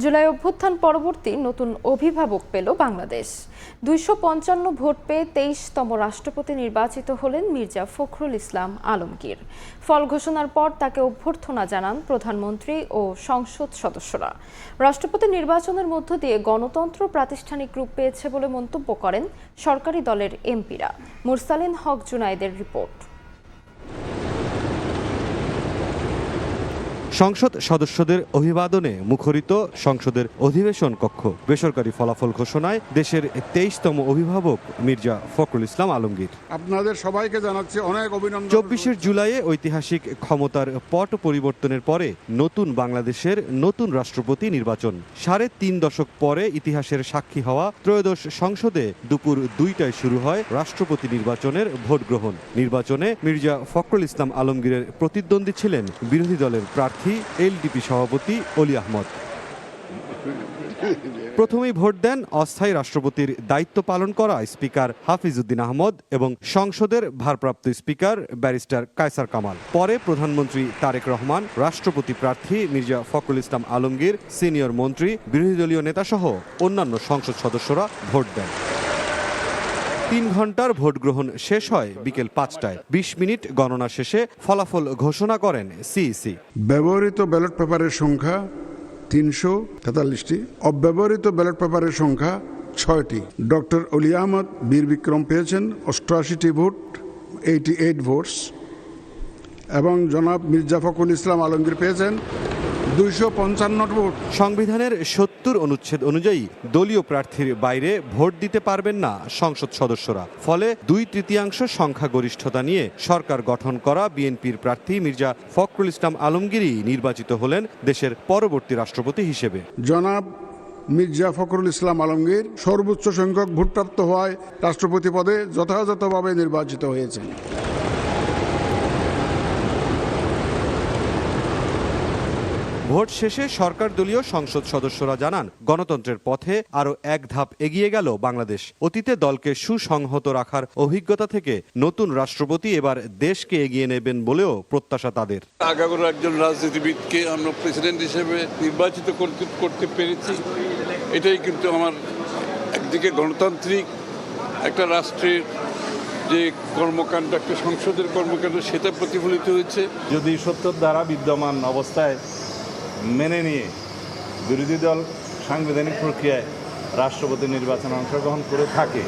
জুলাই অভ্যুত্থান পরবর্তী নতুন অভিভাবক পেল বাংলাদেশ। 255 ভোট পেয়ে 23তম রাষ্ট্রপতি নির্বাচিত হলেন মির্জা ফখরুল ইসলাম আলমগীর। ফল ঘোষণার পর তাকে অভ্যর্থনা জানান প্রধানমন্ত্রী ও সংসদ সদস্যরা। রাষ্ট্রপতি নির্বাচনের মধ্য দিয়ে গণতন্ত্র প্রাতিষ্ঠানিক রূপ পেয়েছে বলে মন্তব্য করেন সরকারি দলের এমপিরা। মুরসালিন হক জুনায়েদের রিপোর্ট। সংসদ সদস্যদের অভিবাদনে মুখরিত সংসদের অধিবেশন কক্ষ। বেসরকারি ফলাফল ঘোষণায় দেশের 23তম অভিভাবক মির্জা ফখরুল ইসলাম আলমগীর। আপনাদের সবাইকে জানাচ্ছি অনেক অভিনন্দন। 24 জুলাইয়ে ঐতিহাসিক ক্ষমতার পট পরিবর্তনের পরে নতুন বাংলাদেশের নতুন রাষ্ট্রপতি নির্বাচন। 3.5 দশক পরে ইতিহাসের সাক্ষী হওয়া ত্রয়োদশ সংসদে দুপুর 2টায় শুরু হয় রাষ্ট্রপতি নির্বাচনের ভোট গ্রহণ। নির্বাচনে মির্জা ফখরুল ইসলাম আলমগীরের প্রতিদ্বন্দ্বী ছিলেন বিরোধী দলের প্রার্থী এলডিপি সভাপতি অলি আহমদ। প্রথমেই ভোট দেন অস্থায়ী রাষ্ট্রপতির দায়িত্ব পালন করা স্পিকার হাফিজ উদ্দিন আহমদ এবং সংসদের ভারপ্রাপ্ত স্পিকার ব্যারিস্টার কায়সার কামাল। পরে প্রধানমন্ত্রী তারেক রহমান, রাষ্ট্রপতি প্রার্থী মির্জা ফখরুল ইসলাম আলমগীর, সিনিয়র মন্ত্রী, বিরোধী দলীয় নেতাসহ অন্যান্য সংসদ সদস্যরা ভোট দেন। 3 ঘন্টার ভোট গ্রহণ শেষ হয় বিকেল 5টায়। 20 মিনিট গণনা শেষে ফলাফল ঘোষণা করেন সিইসি। ব্যবহৃত ব্যালট পেপারের সংখ্যা 343টি, অব্যবহৃত ব্যালট পেপারের সংখ্যা 6টি। ডক্টর অলি আহমদ বীর বিক্রম পেয়েছেন 88টি ভোট, 88 ভোটস, এবং জনাব মির্জা ফখরুল ইসলাম আলমগীর পেয়েছেন 255 ভোট। সংবিধানের 70 অনুচ্ছেদ অনুযায়ী দলীয় প্রার্থীর বাইরে ভোট দিতে পারবেন না সংসদ সদস্যরা। ফলে 2/3 সংখ্যাগরিষ্ঠতা নিয়ে সরকার গঠন করা বিএনপির প্রার্থী মির্জা ফখরুল ইসলাম আলমগীরই নির্বাচিত হলেন দেশের পরবর্তী রাষ্ট্রপতি হিসেবে। জনাব মির্জা ফখরুল ইসলাম আলমগীর সর্বোচ্চ সংখ্যক ভোটপ্রাপ্ত হওয়ায় রাষ্ট্রপতি পদে যথাযথভাবে নির্বাচিত হয়েছেন। ভোট শেষে সরকার দলীয় সংসদ সদস্যরা জানান, গণতন্ত্রের পথে আরও এক ধাপ এগিয়ে গেল বাংলাদেশ। অতীতে দলকে সুসংহত রাখার অভিজ্ঞতা থেকে নতুন রাষ্ট্রপতি এবার দেশকে এগিয়ে নেবেন বলেও প্রত্যাশা তাদের। আগামী একজন রাজনীতিবিদকে আমরা প্রেসিডেন্ট হিসেবে নির্বাচিত করতে পেরেছি, এটাই কিন্তু আমার একদিকে গণতান্ত্রিক একটা রাষ্ট্রের যে কর্মকাণ্ড, একটা সংসদের কর্মকাণ্ড, সেটা প্রতিফলিত হয়েছে। যদি সত্যর দ্বারা বিদ্যমান অবস্থায় মেনে নিয়ে বিরোধী দল সাংবিধানিক প্রক্রিয়ায় রাষ্ট্রপতি নির্বাচনে অংশগ্রহণ করে থাকে,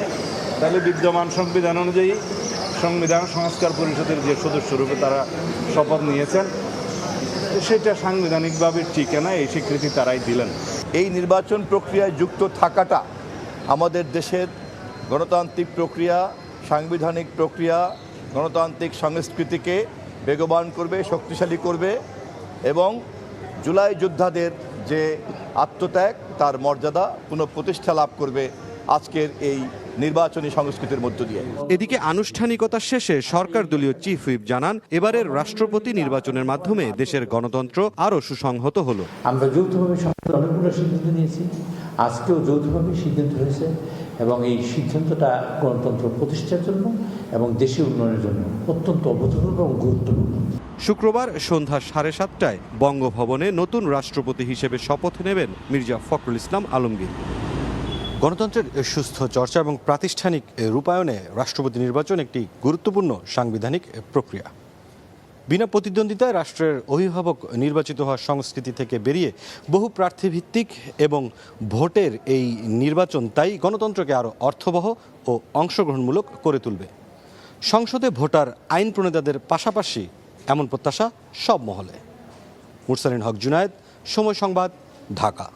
তাহলে বিদ্যমান সংবিধান অনুযায়ী সংবিধান সংস্কার পরিষদের যে সদস্যরূপে তারা শপথ নিয়েছেন, সেটা সাংবিধানিকভাবে টিকে না, এই স্বীকৃতি তারাই দিলেন। এই নির্বাচন প্রক্রিয়ায় যুক্ত থাকাটা আমাদের দেশের গণতান্ত্রিক প্রক্রিয়া, সাংবিধানিক প্রক্রিয়া, গণতান্ত্রিক সংস্কৃতিকে বেগবান করবে, শক্তিশালী করবে এবং জুলাই যোদ্ধাদের যে আত্মত্যাগ, তার মর্যাদা পুনঃপ্রতিষ্ঠা লাভ করবে আজকের এই নির্বাচনী সংস্কৃতির মধ্য দিয়ে। এদিকে আনুষ্ঠানিকতা শেষে সরকার দলীয় চিফ হুইপ জানান, এবারের রাষ্ট্রপতি নির্বাচনের মাধ্যমে দেশের গণতন্ত্র আরও সুসংহত হলো। আমরা যৌথভাবে অনেকগুলো সিদ্ধান্ত নিয়েছি, আজকেও যৌথভাবে সিদ্ধান্ত হয়েছে এবং এই সিদ্ধান্তটা গণতন্ত্র প্রতিষ্ঠার জন্য এবং দেশের উন্নয়নের জন্য অত্যন্ত অভূতপূর্ব এবং গুরুত্বপূর্ণ। শুক্রবার সন্ধ্যা 7:30টায় বঙ্গভবনে নতুন রাষ্ট্রপতি হিসেবে শপথ নেবেন মির্জা ফখরুল ইসলাম আলমগীর। গণতন্ত্রের সুস্থ চর্চা এবং প্রাতিষ্ঠানিক রূপায়ণে রাষ্ট্রপতি নির্বাচন একটি গুরুত্বপূর্ণ সাংবিধানিক প্রক্রিয়া। বিনা প্রতিদ্বন্দ্বিতায় রাষ্ট্রের অভিভাবক নির্বাচিত হওয়ার সংস্কৃতি থেকে বেরিয়ে বহু প্রার্থীভিত্তিক এবং ভোটের এই নির্বাচন তাই গণতন্ত্রকে আরও অর্থবহ ও অংশগ্রহণমূলক করে তুলবে। সংসদে ভোটার আইন প্রণেতাদের পাশাপাশি এমন প্রত্যাশা সব মহলে। মুরসালিন হক জুনায়েদ, সময় সংবাদ, ঢাকা।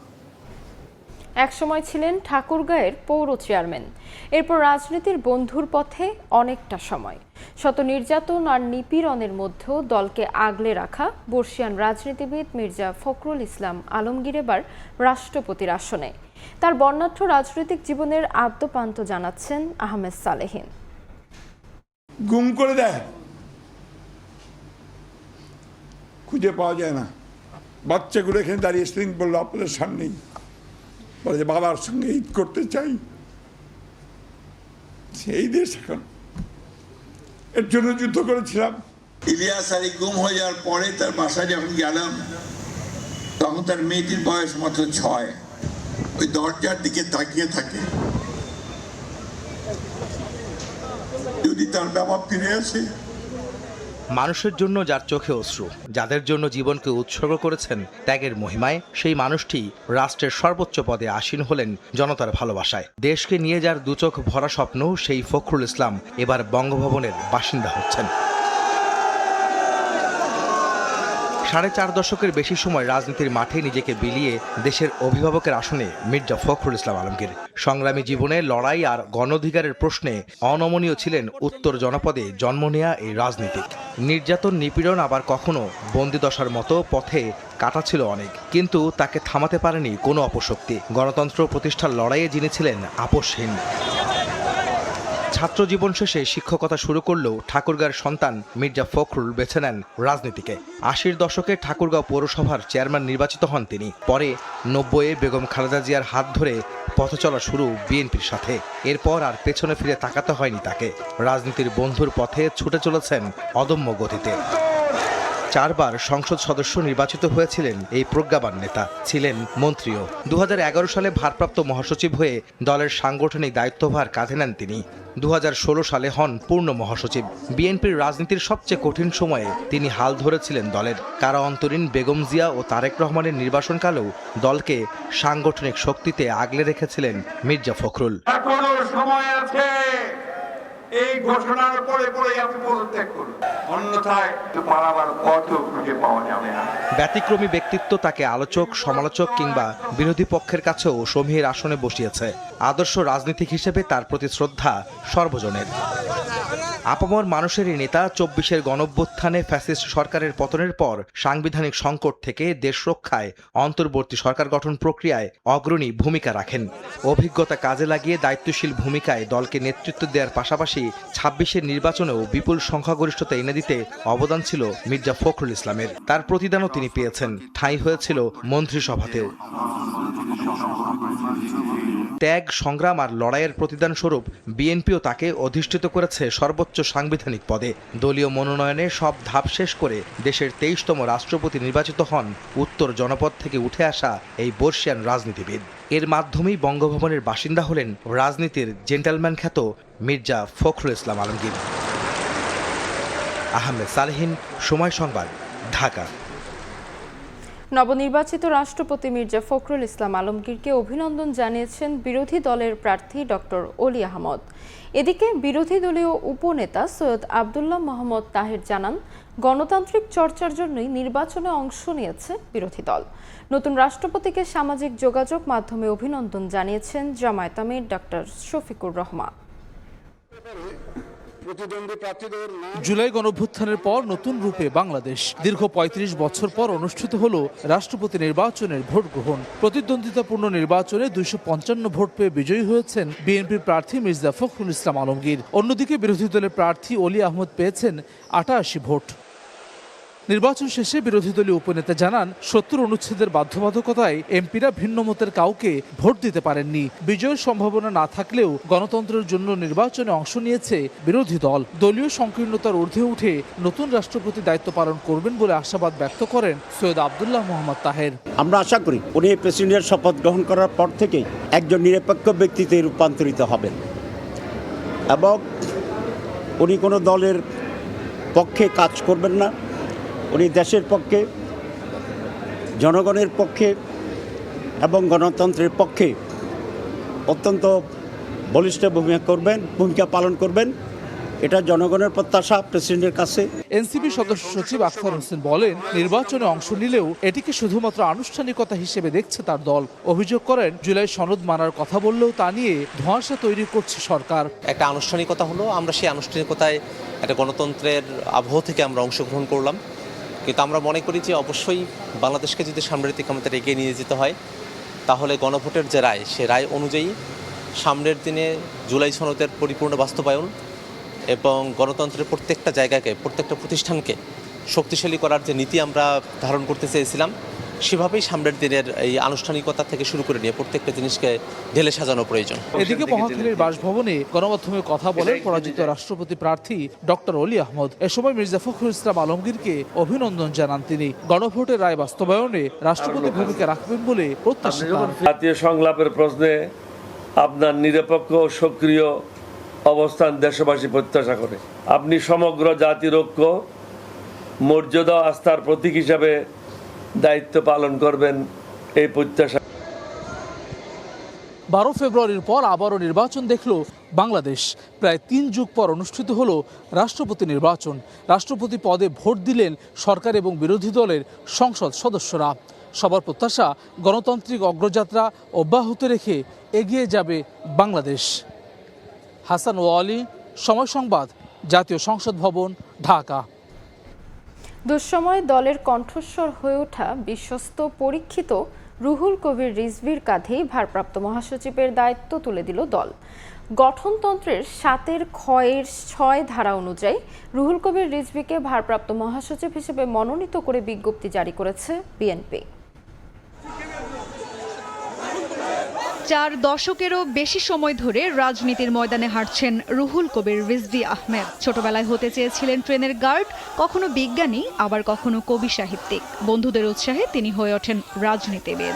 একসময় ছিলেন ঠাকুরগাঁয়ের পৌর চেয়ারম্যান, এরপর রাজনীতির বন্ধুর পথে অনেকটা সময়। শত নির্যাতন আর নিপীড়নের মধ্যেও দলকে আগলে রাখা বর্ষিয়ান রাজনীতিবিদ মির্জা ফখরুল ইসলাম আলমগীর এবার রাষ্ট্রপতির আসনে। তার বর্ণাঢ্য রাজনৈতিক জীবনের আদ্যপান্ত জানাচ্ছেন আহমেদ সালেহীন। গুম করে দেয়, খুঁজে পাওয়া যায় না। বাচ্চাগুলো এখানে দাঁড়িয়ে স্প্রিং বললো আপনাদের সামনেই, বলে যে বাবার সঙ্গে ঈদ করতে চাই। সেই দেশ এখন, এর জন্য যুদ্ধ করেছিলাম। ইলিয়াস আলী গুম হয়ে যাওয়ার পরে তার বাসায় যখন গেলাম, তখন তার মেয়েটির বয়স মাত্র 6, ওই দরজার দিকে তাকিয়ে থাকে, যদি তার বাবা ফিরে আসে। মানুষের জন্য যার চোখে অশ্রু, যাদের জন্য জীবনকে উৎসর্গ করেছেন ত্যাগের মহিমায়, সেই মানুষটি রাষ্ট্রের সর্বোচ্চ পদে আসীন হলেন জনতার ভালোবাসায়। দেশকে নিয়ে যার দুচোখ ভরা স্বপ্ন, সেই ফখরুল ইসলাম এবার বঙ্গভবনের বাসিন্দা হচ্ছেন। 4.5 দশকের বেশি সময় রাজনীতির মাঠে নিজেকে বিলিয়ে দেশের অভিভাবকের আসনে মির্জা ফখরুল ইসলাম আলমগীর। সংগ্রামী জীবনে লড়াই আর গণঅধিকারের প্রশ্নে অনমনীয় ছিলেন উত্তর জনপদে জন্ম নেয়া এই রাজনীতিক। নির্যাতন, নিপীড়ন, আবার কখনো বন্দিদশার মতো পথে কাটা ছিল অনেক, কিন্তু তাকে থামাতে পারেনি কোনো অপশক্তি। গণতন্ত্র প্রতিষ্ঠার লড়াইয়ে যিনি ছিলেন আপোষহীন। ছাত্র জীবন শেষে শিক্ষকতা শুরু করলেও ঠাকুরগাঁর সন্তান মির্জা ফখরুল বেছে নেন রাজনীতিকে। 80-র দশকে ঠাকুরগাঁও পৌরসভার চেয়ারম্যান নির্বাচিত হন তিনি। পরে 90-এ বেগম খালেদা জিয়ার হাত ধরে পথ চলা শুরু বিএনপির সাথে। এরপর আর পেছনে ফিরে তাকাতে হয়নি তাকে। রাজনীতির বন্ধুর পথে ছুটে চলেছেন অদম্য গতিতে। 4 বার সংসদ সদস্য নির্বাচিত হয়েছিলেন এই প্রজ্ঞাবান নেতা, ছিলেন মন্ত্রীও। 2011 সালে ভারপ্রাপ্ত মহাসচিব হয়ে দলের সাংগঠনিক দায়িত্বভার কাঁধে নেন তিনি। 2016 সালে হন পূর্ণ মহাসচিব। বিএনপির রাজনীতির সবচেয়ে কঠিন সময়ে তিনি হাল ধরেছিলেন দলের। কারা অন্তরীণ বেগম জিয়া ও তারেক রহমানের নির্বাসনকালেও দলকে সাংগঠনিক শক্তিতে আগলে রেখেছিলেন মির্জা ফখরুল। এখনো সময় আছে, এই ঘোষণার পরে আপনি পদত্যাগ করুন, অন্যথায় পালাবার পথও খুঁজে পাওয়া যাবে না। ব্যতিক্রমী ব্যক্তিত্ব তাকে আলোচক, সমালোচক কিংবা বিরোধী পক্ষের কাছেও সমীহের আসনে বসিয়েছে। আদর্শ রাজনীতিক হিসেবে তার প্রতি শ্রদ্ধা সর্বজনের। আপামর মানুষেরই নেতা 24-এর গণঅভ্যুত্থানে ফ্যাসিস্ট সরকারের পতনের পর সাংবিধানিক সংকট থেকে দেশ রক্ষায় অন্তর্বর্তী সরকার গঠন প্রক্রিয়ায় অগ্রণী ভূমিকা রাখেন। অভিজ্ঞতা কাজে লাগিয়ে দায়িত্বশীল ভূমিকায় দলকে নেতৃত্ব দেওয়ার পাশাপাশি 26-এর নির্বাচনেও বিপুল সংখ্যাগরিষ্ঠতা এনে দিতে অবদান ছিল মির্জা ফখরুল ইসলামের। তার প্রতিদানও তিনি পেয়েছেন, ঠাঁই হয়েছিল মন্ত্রিসভাতেও। ত্যাগ, সংগ্রাম আর লড়াইয়ের প্রতিদান স্বরূপ বিএনপিও তাকে অধিষ্ঠিত করেছে সর্বোচ্চ সাংবিধানিক পদে। দলীয় মনোনয়নে সব ধাপ শেষ করে দেশের 23তম রাষ্ট্রপতি নির্বাচিত হন উত্তর জনপদ থেকে উঠে আসা এই বর্ষিয়ান রাজনীতিবিদ। এর মাধ্যমেই বঙ্গভবনের বাসিন্দা হলেন রাজনীতির জেন্টলম্যান খ্যাত মির্জা ফখরুল ইসলাম আলমগীর। আহমেদ সালেহীন, সময় সংবাদ, ঢাকা। নবনির্বাচিত রাষ্ট্রপতি মির্জা ফখরুল ইসলাম আলমগীরকে অভিনন্দন জানিয়েছেন বিরোধী দলের প্রার্থী ডক্টর অলি আহমদ। এদিকে বিরোধী দলীয় উপনেতা সৈয়দ আবদুল্লাহ মোহাম্মদ তাহের জানান, গণতান্ত্রিক চর্চার জন্যই নির্বাচনে অংশ নিয়েছে বিরোধী দল। নতুন রাষ্ট্রপতিকে সামাজিক যোগাযোগ মাধ্যমে অভিনন্দন জানিয়েছেন জামায়াত আমির ডক্টর শফিকুর রহমান। জুলাই গণঅভ্যুত্থানের পর নতুন রূপে বাংলাদেশ। দীর্ঘ ৩৫ বছর পর অনুষ্ঠিত হল রাষ্ট্রপতি নির্বাচনের ভোট গ্রহণ। প্রতিদ্বন্দ্বিতাপূর্ণ নির্বাচনে 255 ভোট পেয়ে বিজয়ী হয়েছেন বিএনপির প্রার্থী মির্জা ফখরুল ইসলাম আলমগীর। অন্যদিকে বিরোধী দলের প্রার্থী অলি আহমদ পেয়েছেন 88 ভোট। নির্বাচন শেষে বিরোধী দলীয় উপনেতা জানান, 70 অনুচ্ছেদের বাধ্যবাধকতায় এমপিরা ভিন্ন মতের কাউকে ভোট দিতে পারেননি। বিজয়ের সম্ভাবনা না থাকলেও গণতন্ত্রের জন্য নির্বাচনে অংশ নিয়েছে বিরোধী দল। দলীয় সংকীর্ণতার ঊর্ধ্বে উঠে নতুন রাষ্ট্রপতি দায়িত্ব পালন করবেন বলে আশাবাদ ব্যক্ত করেন সৈয়দ আবদুল্লাহ মোহাম্মদ তাহের। আমরা আশা করি উনি প্রেসিডেন্টের শপথ গ্রহণ করার পর থেকেই একজন নিরপেক্ষ ব্যক্তিতে রূপান্তরিত হবেন এবং উনি কোনো দলের পক্ষে কাজ করবেন না। উনি দেশের পক্ষে, জনগণের পক্ষে এবং গণতন্ত্রের পক্ষে অত্যন্ত বলিষ্ঠ ভূমিকা পালন করবেন। এটা জনগণের প্রত্যাশা প্রেসিডেন্টের কাছে। এনসিপি সদস্য সচিব আখতার হোসেন বলেন, নির্বাচনে অংশ নিলেও এটিকে শুধুমাত্র আনুষ্ঠানিকতা হিসেবে দেখছে তার দল। অভিযোগ করেন, জুলাই সনদ মানার কথা বললেও তা নিয়ে ধোঁয়াশা তৈরি করছে সরকার। একটা আনুষ্ঠানিকতা হলো, আমরা সেই আনুষ্ঠানিকতায় একটা গণতন্ত্রের আবহ থেকে আমরা অংশগ্রহণ করলাম, কিন্তু আমরা মনে করি যে অবশ্যই বাংলাদেশকে যদি সামনের দিকে আমাদের এগিয়ে নিয়ে যেতে হয়, তাহলে গণভোটের যে রায়, সে রায় অনুযায়ী সামনের দিনে জুলাই সনদের পরিপূর্ণ বাস্তবায়ন এবং গণতন্ত্রের প্রত্যেকটা জায়গাকে, প্রত্যেকটা প্রতিষ্ঠানকে শক্তিশালী করার যে নীতি আমরা ধারণ করতে চেয়েছিলাম, সেভাবেই সামনের দিনের এই আনুষ্ঠানিকতা থেকে শুরু করে নিয়ে প্রত্যেকটা জিনিসকে ঢেলে সাজানো প্রয়োজন। এদিকে মহাখালীর বাসভবনে গণমাধ্যমে কথা বলেন পরাজিত রাষ্ট্রপতি প্রার্থী ডক্টর অলি আহমদ। এ সময় মির্জা ফখরুল ইসলাম আলমগীরকে অভিনন্দন জানান তিনি। গণভোটের রায় বাস্তবায়নে রাষ্ট্রপতি ভূমিকা রাখবেন বলে প্রত্যাশা তার। জাতীয় সংলাপের প্রশ্নে আপনার নিরপেক্ষ ও সক্রিয় অবস্থান দেশবাসী প্রত্যাশা করে। আপনি সমগ্র জাতির ঐক্য, মর্যাদা, আস্থার প্রতীক হিসাবে দায়িত্ব পালন করবেন এই প্রত্যাশা। 12 ফেব্রুয়ারির পর আবারও নির্বাচন দেখল বাংলাদেশ। প্রায় 3 যুগ পর অনুষ্ঠিত হলো রাষ্ট্রপতি নির্বাচন। রাষ্ট্রপতি পদে ভোট দিলেন সরকার এবং বিরোধী দলের সংসদ সদস্যরা। সবার প্রত্যাশা গণতান্ত্রিক অগ্রযাত্রা অব্যাহত রেখে এগিয়ে যাবে বাংলাদেশ। হাসান ওয়ালি, সময় সংবাদ, জাতীয় সংসদ ভবন, ঢাকা। দুঃসময় দলের কণ্ঠস্বর হয়ে ওঠা বিশ্বস্ত পরীক্ষিত রুহুল কবির রিজভীর কাঁধেই ভারপ্রাপ্ত মহাসচিবের দায়িত্ব তুলে দিল দল। গঠনতন্ত্রের 7-এর ক্ষয়ের 6 ধারা অনুযায়ী রুহুল কবির রিজভীকে ভারপ্রাপ্ত মহাসচিব হিসেবে মনোনীত করে বিজ্ঞপ্তি জারি করেছে বিএনপি। 4 দশকেরও বেশি সময় ধরে রাজনীতির ময়দানে হাঁটছেন রুহুল কবির রিজভী আহমেদ। ছোটবেলায় হতে চেয়েছিলেন ট্রেনের গার্ড, কখনো বিজ্ঞানী, আবার কখনো কবি সাহিত্যিক। বন্ধুদের উৎসাহে তিনি হয়ে ওঠেন রাজনীতিবিদ।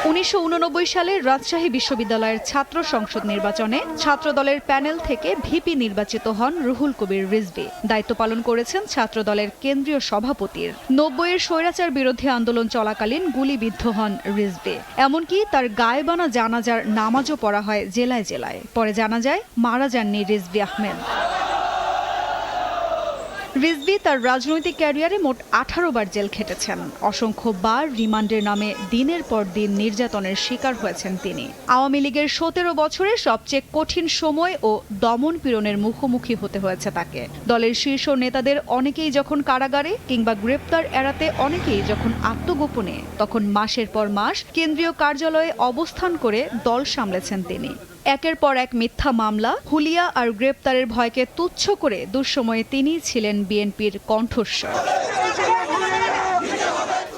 1989 সালে রাজশাহী বিশ্ববিদ্যালয়ের ছাত্র সংসদ নির্বাচনে ছাত্রদলের প্যানেল থেকে ভিপি নির্বাচিত হন রুহুল কবির রিজভী। দায়িত্ব পালন করেছেন ছাত্রদলের কেন্দ্রীয় সভাপতির। 90-এর স্বৈরাচার বিরোধী আন্দোলন চলাকালীন গুলিবিদ্ধ হন রিজভী। এমনকি তার গায়েবানা জানাজার নামাজও পড়া হয় জেলায় জেলায়। পরে জানা যায় মারা যাননি রিজভী আহমেদ। রিজভী তার রাজনৈতিক ক্যারিয়ারে মোট 18 বার জেল খেটেছেন। অসংখ্য বার রিমান্ডের নামে দিনের পর দিন নির্যাতনের শিকার হয়েছেন তিনি। আওয়ামী লীগের 17 বছরের সবচেয়ে কঠিন সময় ও দমন পীড়নের মুখোমুখি হতে হয়েছে তাকে। দলের শীর্ষ নেতাদের অনেকেই যখন কারাগারে কিংবা গ্রেপ্তার এড়াতে অনেকেই যখন আত্মগোপনে, তখন মাসের পর মাস কেন্দ্রীয় কার্যালয়ে অবস্থান করে দল সামলেছেন তিনি। একের পর এক মিথ্যা মামলা, হুলিয়া আর গ্রেপ্তারের ভয়কে তুচ্ছ করে দুঃসময়ে তিনিই ছিলেন বিএনপির কণ্ঠস্বর।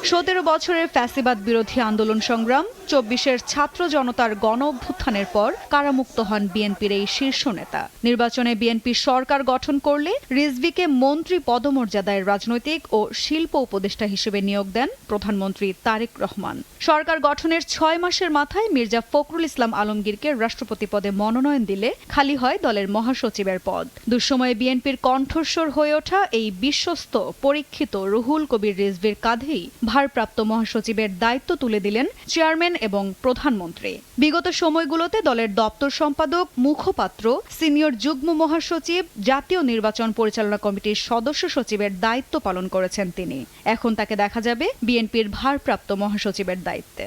17 বছরের ফ্যাসিবাদ বিরোধী আন্দোলন সংগ্রাম, 24-এর ছাত্র জনতার গণ অভ্যুত্থানের পর কারামুক্ত হন বিএনপির এই শীর্ষ নেতা। নির্বাচনে বিএনপি সরকার গঠন করলে রিজভীকে মন্ত্রী পদমর্যাদায় রাজনৈতিক ও শিল্প উপদেষ্টা হিসেবে নিয়োগ দেন প্রধানমন্ত্রী তারেক রহমান। সরকার গঠনের 6 মাসের মাথায় মির্জা ফখরুল ইসলাম আলমগীরকে রাষ্ট্রপতি পদে মনোনয়ন দিলে খালি হয় দলের মহাসচিবের পদ। দুঃসময়ে বিএনপির কণ্ঠস্বর হয়ে ওঠা এই বিশ্বস্ত পরীক্ষিত রুহুল কবির রিজভীর কাঁধেই ভারপ্রাপ্ত মহাসচিবের দায়িত্ব তুলে দিলেন চেয়ারম্যান এবং প্রধানমন্ত্রী। বিগত সময়গুলোতে দলের দপ্তর সম্পাদক, মুখপাত্র, সিনিয়র যুগ্ম মহাসচিব, জাতীয় নির্বাচন পরিচালনা কমিটির সদস্য সচিবের দায়িত্ব পালন করেছেন তিনি। এখন তাকে দেখা যাবে বিএনপির ভারপ্রাপ্ত মহাসচিবের দায়িত্বে।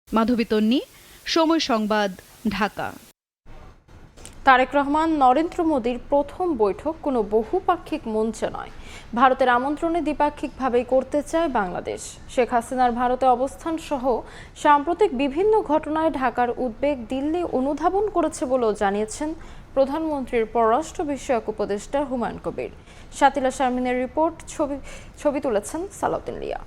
মাধবী তন্নি, সময় সংবাদ, ঢাকা। তারেক রহমান নরেন্দ্র মোদীর প্রথম বৈঠক কোনো বহুপাক্ষিক মঞ্চে নয়, ভারতের আমন্ত্রণে দ্বিপাক্ষিকভাবেই করতে চায় বাংলাদেশ। শেখ হাসিনার ভারতে অবস্থান সহ সাম্প্রতিক বিভিন্ন ঘটনায় ঢাকার উদ্বেগ দিল্লি অনুধাবন করেছে বলেও জানিয়েছেন প্রধানমন্ত্রীর পররাষ্ট্র বিষয়ক উপদেষ্টা হুমায়ুন কবির। শাতিলা শারমিনের রিপোর্ট, ছবি তুলেছেন সালাউদ্দিন লিয়া।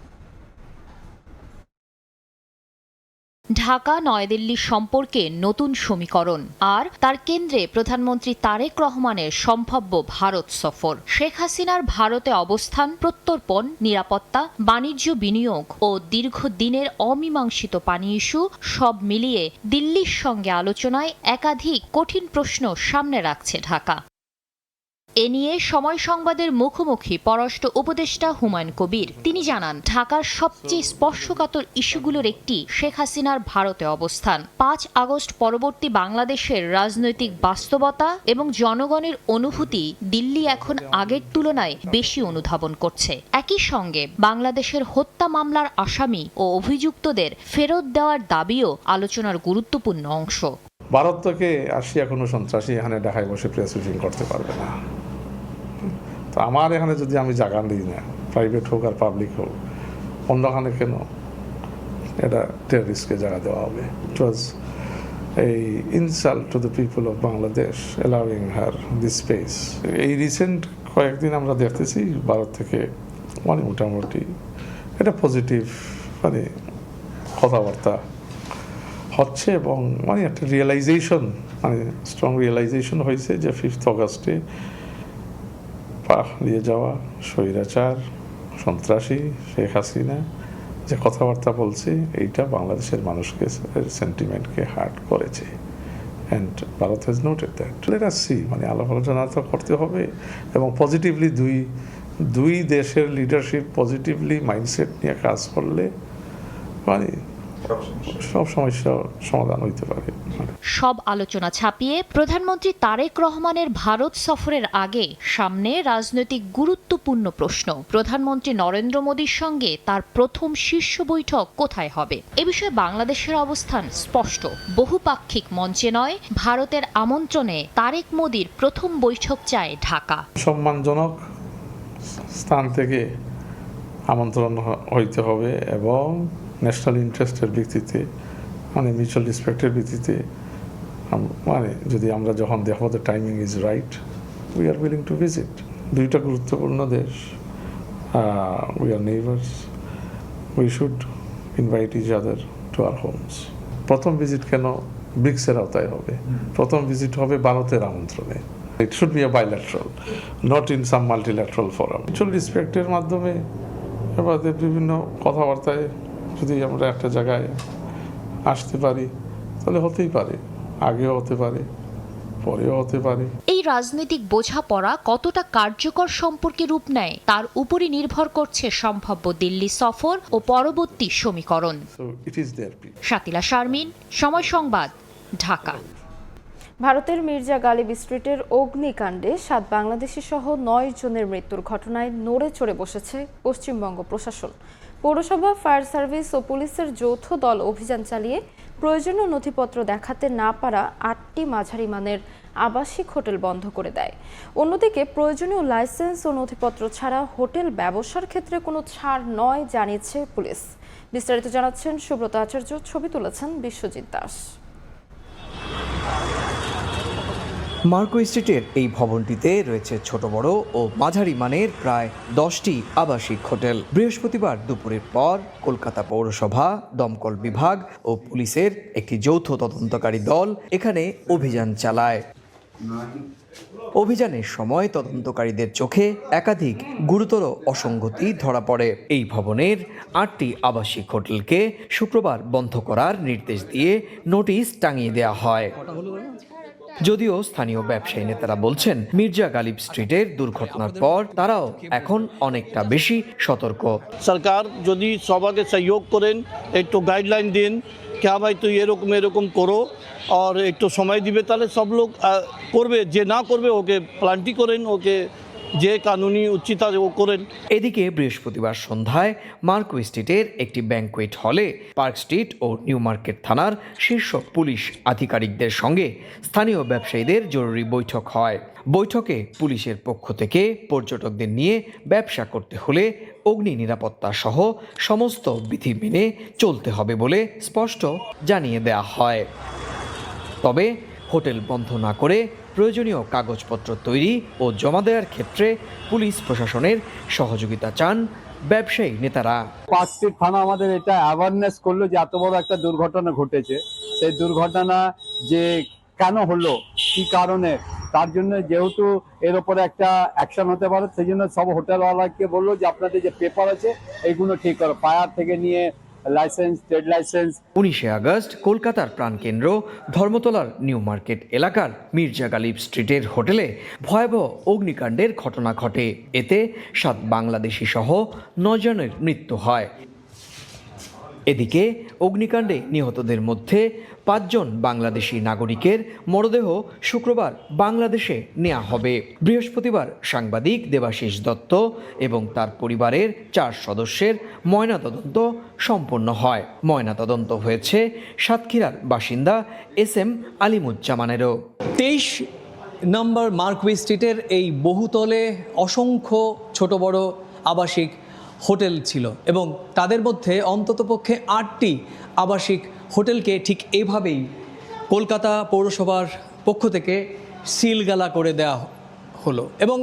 ঢাকা নয়াদিল্লি সম্পর্কে নতুন সমীকরণ আর তার কেন্দ্রে প্রধানমন্ত্রী তারেক রহমানের সম্ভাব্য ভারত সফর। শেখ হাসিনার ভারতে অবস্থান, প্রত্যর্পণ, নিরাপত্তা, বাণিজ্য, বিনিয়োগ ও দীর্ঘদিনের অমীমাংসিত পানি ইস্যু সব মিলিয়ে দিল্লির সঙ্গে আলোচনায় একাধিক কঠিন প্রশ্ন সামনে রাখছে ঢাকা। এ নিয়ে সময় সংবাদের মুখোমুখি পররাষ্ট্র উপদেষ্টা হুমায়ুন কবির। তিনি জানান, ঢাকার সবচেয়ে স্পর্শকাতর ইস্যুগুলোর একটি শেখ হাসিনার ভারতে অবস্থান। 5 আগস্ট পরবর্তী বাংলাদেশের রাজনৈতিক বাস্তবতা এবং জনগণের অনুভূতি দিল্লি এখন আগের তুলনায় বেশি অনুধাবন করছে। একই সঙ্গে বাংলাদেশের হত্যা মামলার আসামি ও অভিযুক্তদের ফেরত দেওয়ার দাবিও আলোচনার গুরুত্বপূর্ণ অংশ। ভারত থেকে আসিয়া কোনো সন্ত্রাসী এখানে ঢাকায় বসে প্রেস ব্রিফিং করতে পারবে না। তো আমার এখানে যদি আমি জায়গা দিই না, প্রাইভেট হোক আর পাবলিক হোক, অন্যখানে কেন এটা টেররিস্টকে জায়গা দেওয়া হবে? ইট ওয়াজ এই insult to the people of Bangladesh allowing her this space. এই রিসেন্ট কয়েকদিন আমরা দেখতেছি ভারত থেকে মানে মোটামুটি এটা পজিটিভ মানে কথাবার্তা হচ্ছে এবং মানে একটা রিয়েলাইজেশন মানে স্ট্রং রিয়েলাইজেশন হয়েছে যে 5 অগাস্টে পালিয়ে যাওয়া স্বৈরাচার সন্ত্রাসী শেখ হাসিনা যে কথাবার্তা বলছে এইটা বাংলাদেশের মানুষকে সেন্টিমেন্টকে হার্ট করেছে and Bharat has noted that. Let us see মানে আলাপ আলোচনা তো করতে হবে এবং পজিটিভলি দুই দেশের লিডারশিপ পজিটিভলি মাইন্ডসেট নিয়ে কাজ করলে মানে সব সমস্যার সমাধান হইতে পারে। সব আলোচনা ছাপিয়ে প্রধানমন্ত্রী তারেক রহমানের ভারত সফরের আগে সামনে রাজনৈতিক গুরুত্বপূর্ণ প্রশ্ন। প্রধানমন্ত্রী নরেন্দ্র মোদীর সঙ্গে তার প্রথম শীর্ষ বৈঠক কোথায় হবে? এ বিষয়ে বাংলাদেশের অবস্থান স্পষ্ট। বহুপাক্ষিক মঞ্চে নয়, ভারতের আমন্ত্রণে তারেক মোদীর প্রথম বৈঠক চায় ঢাকা। সম্মানজনক স্থান থেকে আমন্ত্রণ হইতে হবে এবং ন্যাশনাল ইন্টারেস্টের ভিত্তিতে মানে মিউচুয়াল রেসপেক্টের ভিত্তিতে মানে যদি আমরা যখন দেখো the timing is right we are willing to visit. দুইটা গুরুত্বপূর্ণ দেশ, we are neighbours, we should invite each other to our homes. প্রথম ভিজিট কেন ব্রিক্সের আওতায় হবে? প্রথম ভিজিট হবে ভারতের আমন্ত্রণে। It should be a bilateral, not in some multilateral forum. Mutual রেসপেক্টের মাধ্যমে এবারে বিভিন্ন কথাবার্তায় যদি আমরা একটা জায়গায় আসতে পারি তাহলে হতেই পারে, আগেও হতে পারে, পরেও হতে পারে। এই রাজনৈতিক বোঝাপড়া কতটা কার্যকর সম্পর্কে রূপ নেয় তার উপরই নির্ভর করছে সম্ভাব্য দিল্লি সফর ও পরবর্তী সমীকরণ। শাতিলা শারমিন, সময় সংবাদ, ঢাকা। ভারতের মির্জা গালিব স্ট্রিটের অগ্নিকাণ্ডে 7 বাংলাদেশি সহ 9 জনের মৃত্যুর ঘটনায় নড়ে চড়ে বসেছে পশ্চিমবঙ্গ প্রশাসন। পৌরসভা, ফায়ার সার্ভিস ও পুলিশের যৌথ দল অভিযান চালিয়ে প্রয়োজনীয় নথিপত্র দেখাতে না পারা 8টি মাঝারি মানের আবাসিক হোটেল বন্ধ করে দেয়। অন্যদিকে প্রয়োজনীয় লাইসেন্স ও নথিপত্র ছাড়া হোটেল ব্যবসার ক্ষেত্রে কোনো ছাড় নয় জানিয়েছে পুলিশ। বিস্তারিত জানাচ্ছেন সুব্রত আচার্য, ছবি তুলেছেন বিশ্বজিৎ দাস। মার্কো স্ট্রিটের এই ভবনটিতে রয়েছে ছোট বড় ও মাঝারি মানের প্রায় 10টি আবাসিক হোটেল। বৃহস্পতিবার দুপুরের পর কলকাতা পৌরসভা, দমকল বিভাগ ও পুলিশের একটি যৌথ তদন্তকারী দল এখানে অভিযান চালায়। অভিযানের সময় তদন্তকারীদের চোখে একাধিক গুরুতর অসঙ্গতি ধরা পড়ে। এই ভবনের 8টি আবাসিক হোটেলকে শুক্রবার বন্ধ করার নির্দেশ দিয়ে নোটিশ টাঙিয়ে দেওয়া হয়। যদিও স্থানীয় ব্যবসায়ী নেতারা বলছেন মির্জা গালিব স্ট্রিটের দুর্ঘটনার পর তারাও এখন অনেকটা বেশি সতর্ক। সরকার যদি সবাইকে সহযোগ করেন, একটু গাইডলাইন দিন, क्या भाई तो এরকম এরকম করো আর একটু সময় দিবে, তাহলে সব লোক করবে। যে না করবে ওকে প্লান্টি করেন, ওকে যে কানুনি উচিত আছে ও করেন। এদিকে বৃহস্পতিবার সন্ধ্যায় মার্কো স্ট্রিটের একটি ব্যাংকুয়েট হলে পার্ক স্ট্রিট ও নিউ মার্কেট থানার শীর্ষ পুলিশ আধিকারিকদের সঙ্গে স্থানীয় ব্যবসায়ীদের জরুরি বৈঠক হয়। বৈঠকে পুলিশের পক্ষ থেকে পর্যটকদের নিয়ে ব্যবসা করতে হলে অগ্নি নিরাপত্তা সহ সমস্ত বিধি মেনে চলতে হবে বলে স্পষ্ট জানিয়ে দেওয়া হয়। তবে হোটেল বন্ধ না করে প্রয়োজনীয় কাগজপত্র তৈরি ও জমা দেওয়ার ক্ষেত্রে পুলিশ প্রশাসনের সহযোগিতা চান ব্যবসায়ী নেতারা। পার্ক স্ট্রিট থানা আমাদের এটা অ্যাওয়ারনেস করলো যে এত বড় একটা দুর্ঘটনা ঘটেছে, সেই দুর্ঘটনা যে কেন হলো, কি কারণে, তার জন্য যেহেতু এর উপরে একটা অ্যাকশন হতে পারে, সেই জন্য সব হোটেলওয়ালাকে বললো যে আপনাদের যে পেপার আছে এইগুলো ঠিক করো, ফায়ার থেকে নিয়ে লাইসেন্স, ট্রেড লাইসেন্স। 19শে আগস্ট কলকাতার প্রাণকেন্দ্র ধর্মতলার নিউ মার্কেট এলাকার মির্জা গালিব স্ট্রিটের হোটেলে ভয়াবহ অগ্নিকাণ্ডের ঘটনা ঘটে। এতে 7 বাংলাদেশি সহ 9 জনের মৃত্যু হয়। এদিকে অগ্নিকাণ্ডে নিহতদের মধ্যে 5 জন বাংলাদেশি নাগরিকের মরদেহ শুক্রবার বাংলাদেশে নেওয়া হবে। বৃহস্পতিবার সাংবাদিক দেবাশিস দত্ত এবং তার পরিবারের 4 সদস্যের ময়নাতদন্ত সম্পন্ন হয়। ময়নাতদন্ত হয়েছে সাতক্ষীরার বাসিন্দা SM আলিমুজ্জামানেরও। 23 নম্বর মার্কো স্ট্রিটের এই বহুতলে অসংখ্য ছোট বড় আবাসিক হোটেল ছিল এবং তাদের মধ্যে অন্ততপক্ষে 8টি আবাসিক হোটেলকে ঠিক এইভাবেই কলকাতা পৌরসভার পক্ষ থেকে সিলগালা করে দেওয়া হলো এবং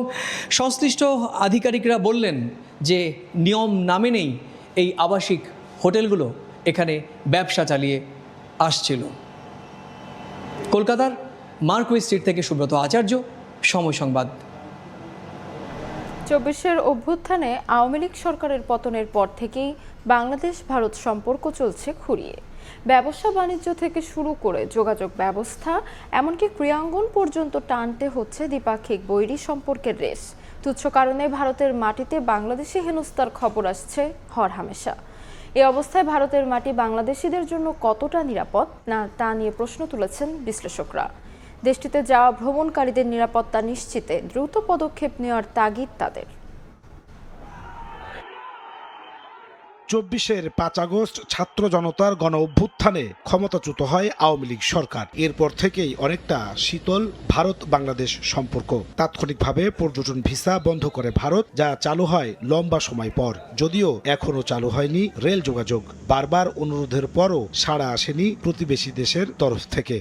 সংশ্লিষ্ট আধিকারিকরা বললেন যে নিয়ম না মেনেই এই আবাসিক হোটেলগুলো এখানে ব্যবসা চালিয়ে আসছিল। কলকাতার মার্কুই স্ট্রিট থেকে সুব্রত আচার্য, সময় সংবাদ। 24-এর অভ্যুত্থানে আওয়ামী লীগ সরকারের পতনের পর থেকেই বাংলাদেশ ভারত সম্পর্ক চলছে খুঁড়িয়ে। ব্যবসা বাণিজ্য থেকে শুরু করে যোগাযোগ ব্যবস্থা এমনকি ক্রীড়াঙ্গন পর্যন্ত টানতে হচ্ছে দ্বিপাক্ষিক বৈরী সম্পর্কের রেশ। তুচ্ছ কারণে ভারতের মাটিতে বাংলাদেশি হেনস্থার খবর আসছে হরহামেশা। এই অবস্থায় ভারতের মাটি বাংলাদেশিদের জন্য কতটা নিরাপদ না তা নিয়ে প্রশ্ন তুলেছেন বিশ্লেষকরা। দেশটিতে যাওয়া ভ্রমণকারীদের নিরাপত্তা নিশ্চিতে দ্রুত পদক্ষেপ নেওয়ার তাগিদ তাদের। 24-এর 5 আগস্ট ছাত্র জনতার গণ অভ্যুত্থানে ক্ষমতাচ্যুত হয় আওয়ামী লীগ সরকার। এরপর থেকেই অনেকটা শীতল ভারত বাংলাদেশ সম্পর্ক। তাৎক্ষণিকভাবে পর্যটন ভিসা বন্ধ করে ভারত, যা চালু হয় লম্বা সময় পর। যদিও এখনো চালু হয়নি রেল যোগাযোগ। বারবার অনুরোধের পরও সাড়া আসেনি প্রতিবেশী দেশের তরফ থেকে।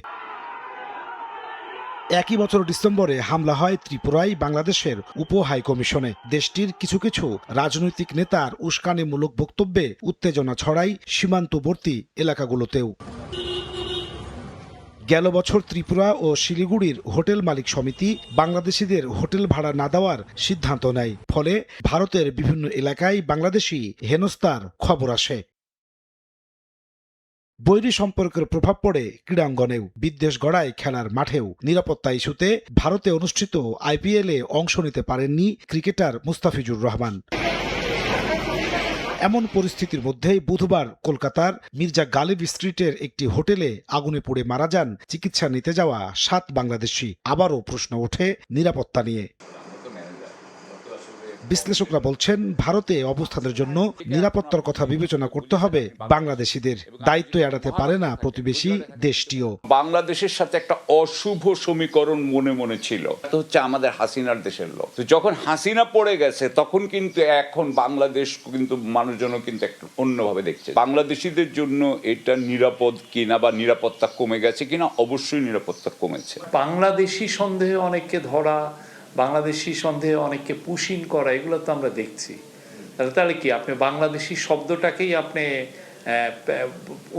একই বছর ডিসেম্বরে হামলা হয় ত্রিপুরায় বাংলাদেশের উপ হাইকমিশনে। দেশটির কিছু কিছু রাজনৈতিক নেতার উস্কানিমূলক বক্তব্যে উত্তেজনা ছড়ায় সীমান্তবর্তী এলাকাগুলোতেও। গেল বছর ত্রিপুরা ও শিলিগুড়ির হোটেল মালিক সমিতি বাংলাদেশিদের হোটেল ভাড়া না দেওয়ার সিদ্ধান্ত নেয়। ফলে ভারতের বিভিন্ন এলাকায় বাংলাদেশি হেনস্থার খবর আসে। বৈরী সম্পর্কের প্রভাব পড়ে ক্রীড়াঙ্গনেও। বিদ্বেষ গড়ায় খেলার মাঠেও। নিরাপত্তা ইস্যুতে ভারতে অনুষ্ঠিত আইপিএলে অংশ নিতে পারেননি ক্রিকেটার মুস্তাফিজুর রহমান। এমন পরিস্থিতির মধ্যেই বুধবার কলকাতার মির্জা গালিব স্ট্রিটের একটি হোটেলে আগুনে পুড়ে মারা যান চিকিৎসা নিতে যাওয়া 7 বাংলাদেশি। আবারও প্রশ্ন ওঠে নিরাপত্তা নিয়ে। বিশ্লেষকরা বলছেন, ভারতে অবস্থানের জন্য নিরাপত্তার কথা বিবেচনা করতে হবে বাংলাদেশিদের। দায়িত্ব এড়াতে পারে না প্রতিবেশী দেশটিও। বাংলাদেশের সাথে একটা অশুভ সমীকরণ মনে মনে ছিল। তো হচ্ছে আমাদের হাসিনার দেশের লোক। তো যখন হাসিনা পড়ে গেছে তখন কিন্তু এখন বাংলাদেশ কিন্তু মানুষজনও কিন্তু একটু অন্যভাবে দেখছে। বাংলাদেশিদের জন্য এটা নিরাপদ কিনা বা নিরাপত্তা কমে গেছে কিনা, অবশ্যই নিরাপত্তা কমেছে। বাংলাদেশি সন্দেহে অনেককে ধরা, বাংলাদেশি সন্দেহে অনেককে পুশিন করা, এগুলো তো আমরা দেখছি। তাহলে কি আপনি বাংলাদেশি শব্দটাকেই আপনি